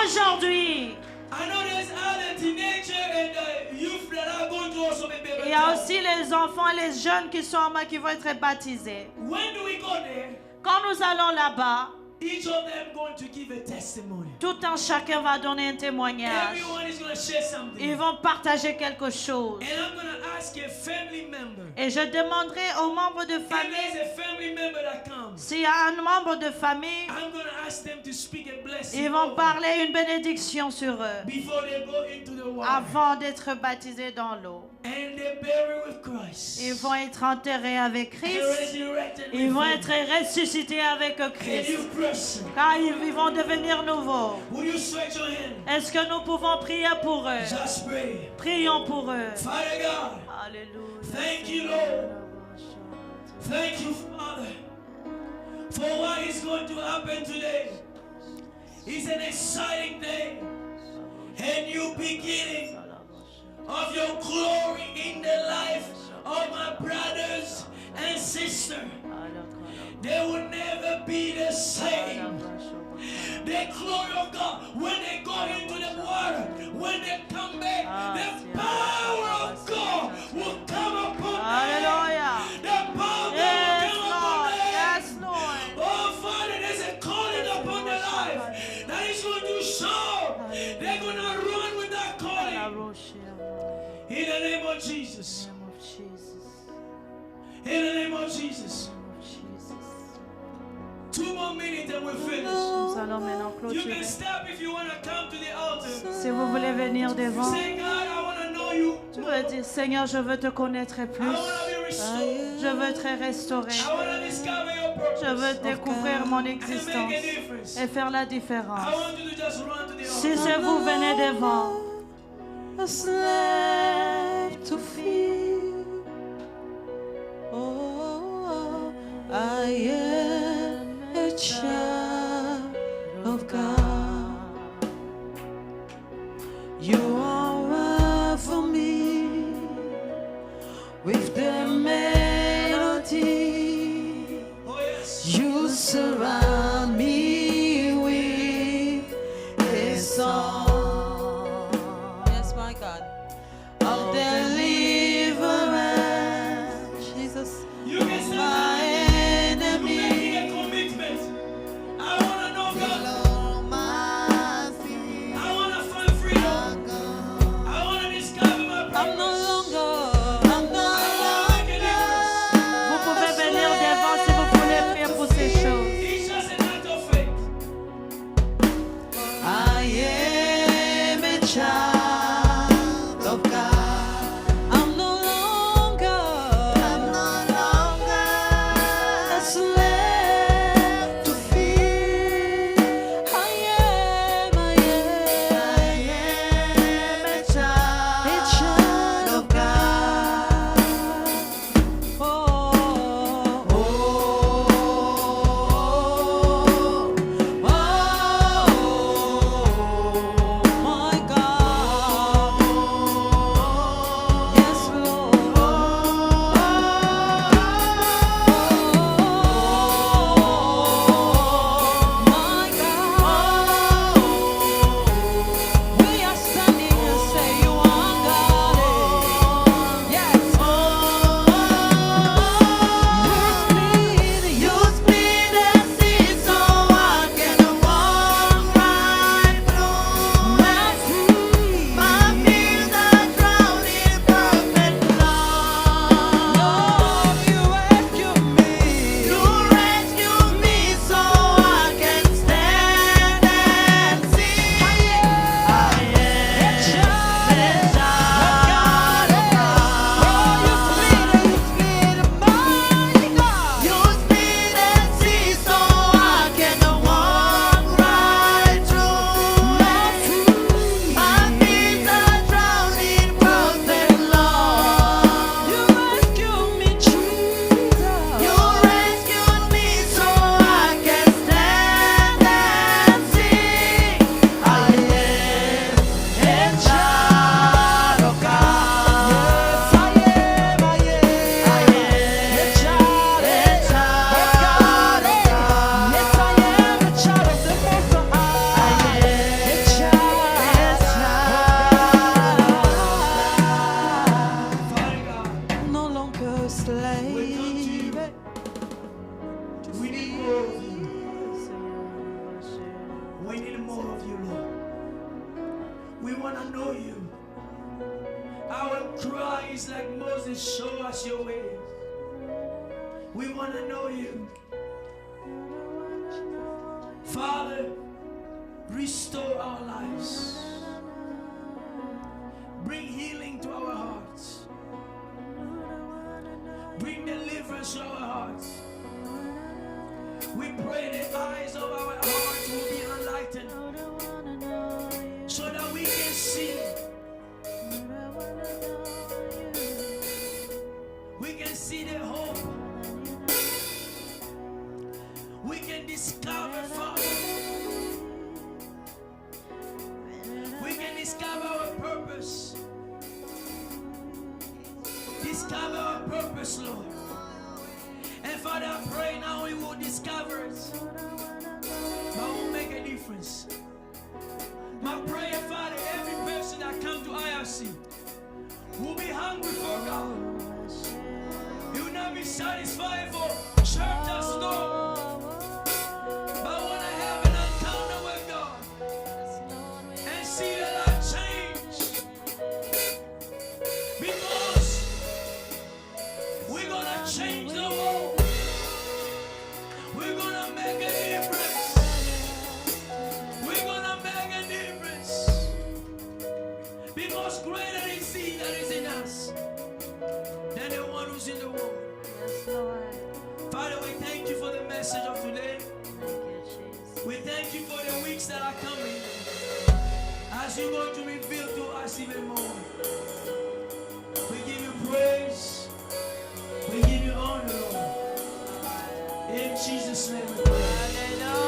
Aujourd'hui, I know there's other teenagers and youth that are going to also be il y a baptized. aussi les enfants et les jeunes qui sont en main qui vont être baptisés. When do we go there? Quand nous allons là-bas, Each of them going to give a testimony. tout un chacun va donner un témoignage. Everyone is going to share something. Ils vont partager quelque chose. And I'm going to ask a family member. Et je demanderai aux membres de If famille, there's a family member that comes, s'il y a un membre de famille, I'm going to ask them to speak a blessing ils vont over parler une bénédiction sur eux before they go into the water. avant d'être baptisés dans l'eau. And they bury with Christ. Ils vont être enterrés avec And Christ. resurrected Ils with vont him. être ressuscités avec A Christ. new person. Car ils vont devenir nouveaux. Will you stretch your hand? Est-ce que nous pouvons prier pour eux? Just pray. Prions pour eux. Father God, Alléluia. Thank you, Lord. Thank you, Father, for what is going to happen today. It's an exciting day, a new beginning of your glory in the life of my brothers and sisters. They will never be the same. The glory of God, when they go into the water, when they come back, the power of God will come upon them. Alléluia. The power of God Yes, will come Lord. upon them. Yes, Lord. Oh, Father, there's a calling upon their life that is going to show. They're going to run with that calling. In the name of Jesus. In the name of Jesus. 2 more minutes and we're finished. Nous allons maintenant You can clôturer. stop if you want to come to the altar. Si vous voulez venir devant, Say, God, I want to know you. tu peux dire, Seigneur, je veux te connaître I plus. want to be restored. Je veux te restaurer. I want to discover your purpose. Je veux découvrir mon And make existence a difference. et faire la I différence. want you to just run to the Si altar. c'est vous, venez devant. A slave to feed. Oh, I am a child of God. You are for me with the melody. Oh, yes. You surround me with a song. Yes, my God. Of deliverance. Jesus, You can say, my you're making enemy. a commitment. I want to know God. I want to find freedom. I want to discover my I'm purpose. no longer. Vous pouvez venir devant si vous voulez prier pour ces choses. It's just an act of faith. I am a child of God. I'm no longer a slave to fear. I am a child of God. Oh, my God. Yes, Lord. My God. We are standing and say you are God. Yes. You split the sea so I can walk right through. My fears are drowned in perfect love. Lord, you rescue me. You rescue me so I can stand and see. I am a child of God. Oh, you split my God. You split the sea so I can walk right through. My fears are drowned in perfect love. You rescued me, Jesus. You rescued me so I can stand and sing. I am a child of God. Yes, I am a child of God. Yes, I am a child of the Most High. I am a child. Father God, No longer a slave. we need more of you. We need more of you, Lord. We want to know you. Our cry is like Moses, show us your ways. We want to know you. Father, restore our lives. Bring healing to our hearts. Bring deliverance to our hearts. We pray the eyes of our hearts will be enlightened so that we can see. We can see the hope. We can discover, Father. We can discover our purpose. Discover our purpose, Lord. And Father, I pray now we will discover it. But will make a difference. My prayer, Father, every person that come to IRC will be hungry for God. You will not be satisfied for church or store. But want to have an encounter with God and see the life change. Because we're going to change the world. We're going to make a Because greater is He that is in us than the one who's in the world. Yes, Lord. Father, we thank you for the message of today. Thank you, Jesus. We thank you for the weeks that are coming. As you're going to reveal to us even more. We give you praise. We give you honor, Lord. In Jesus' name we pray. Hallelujah.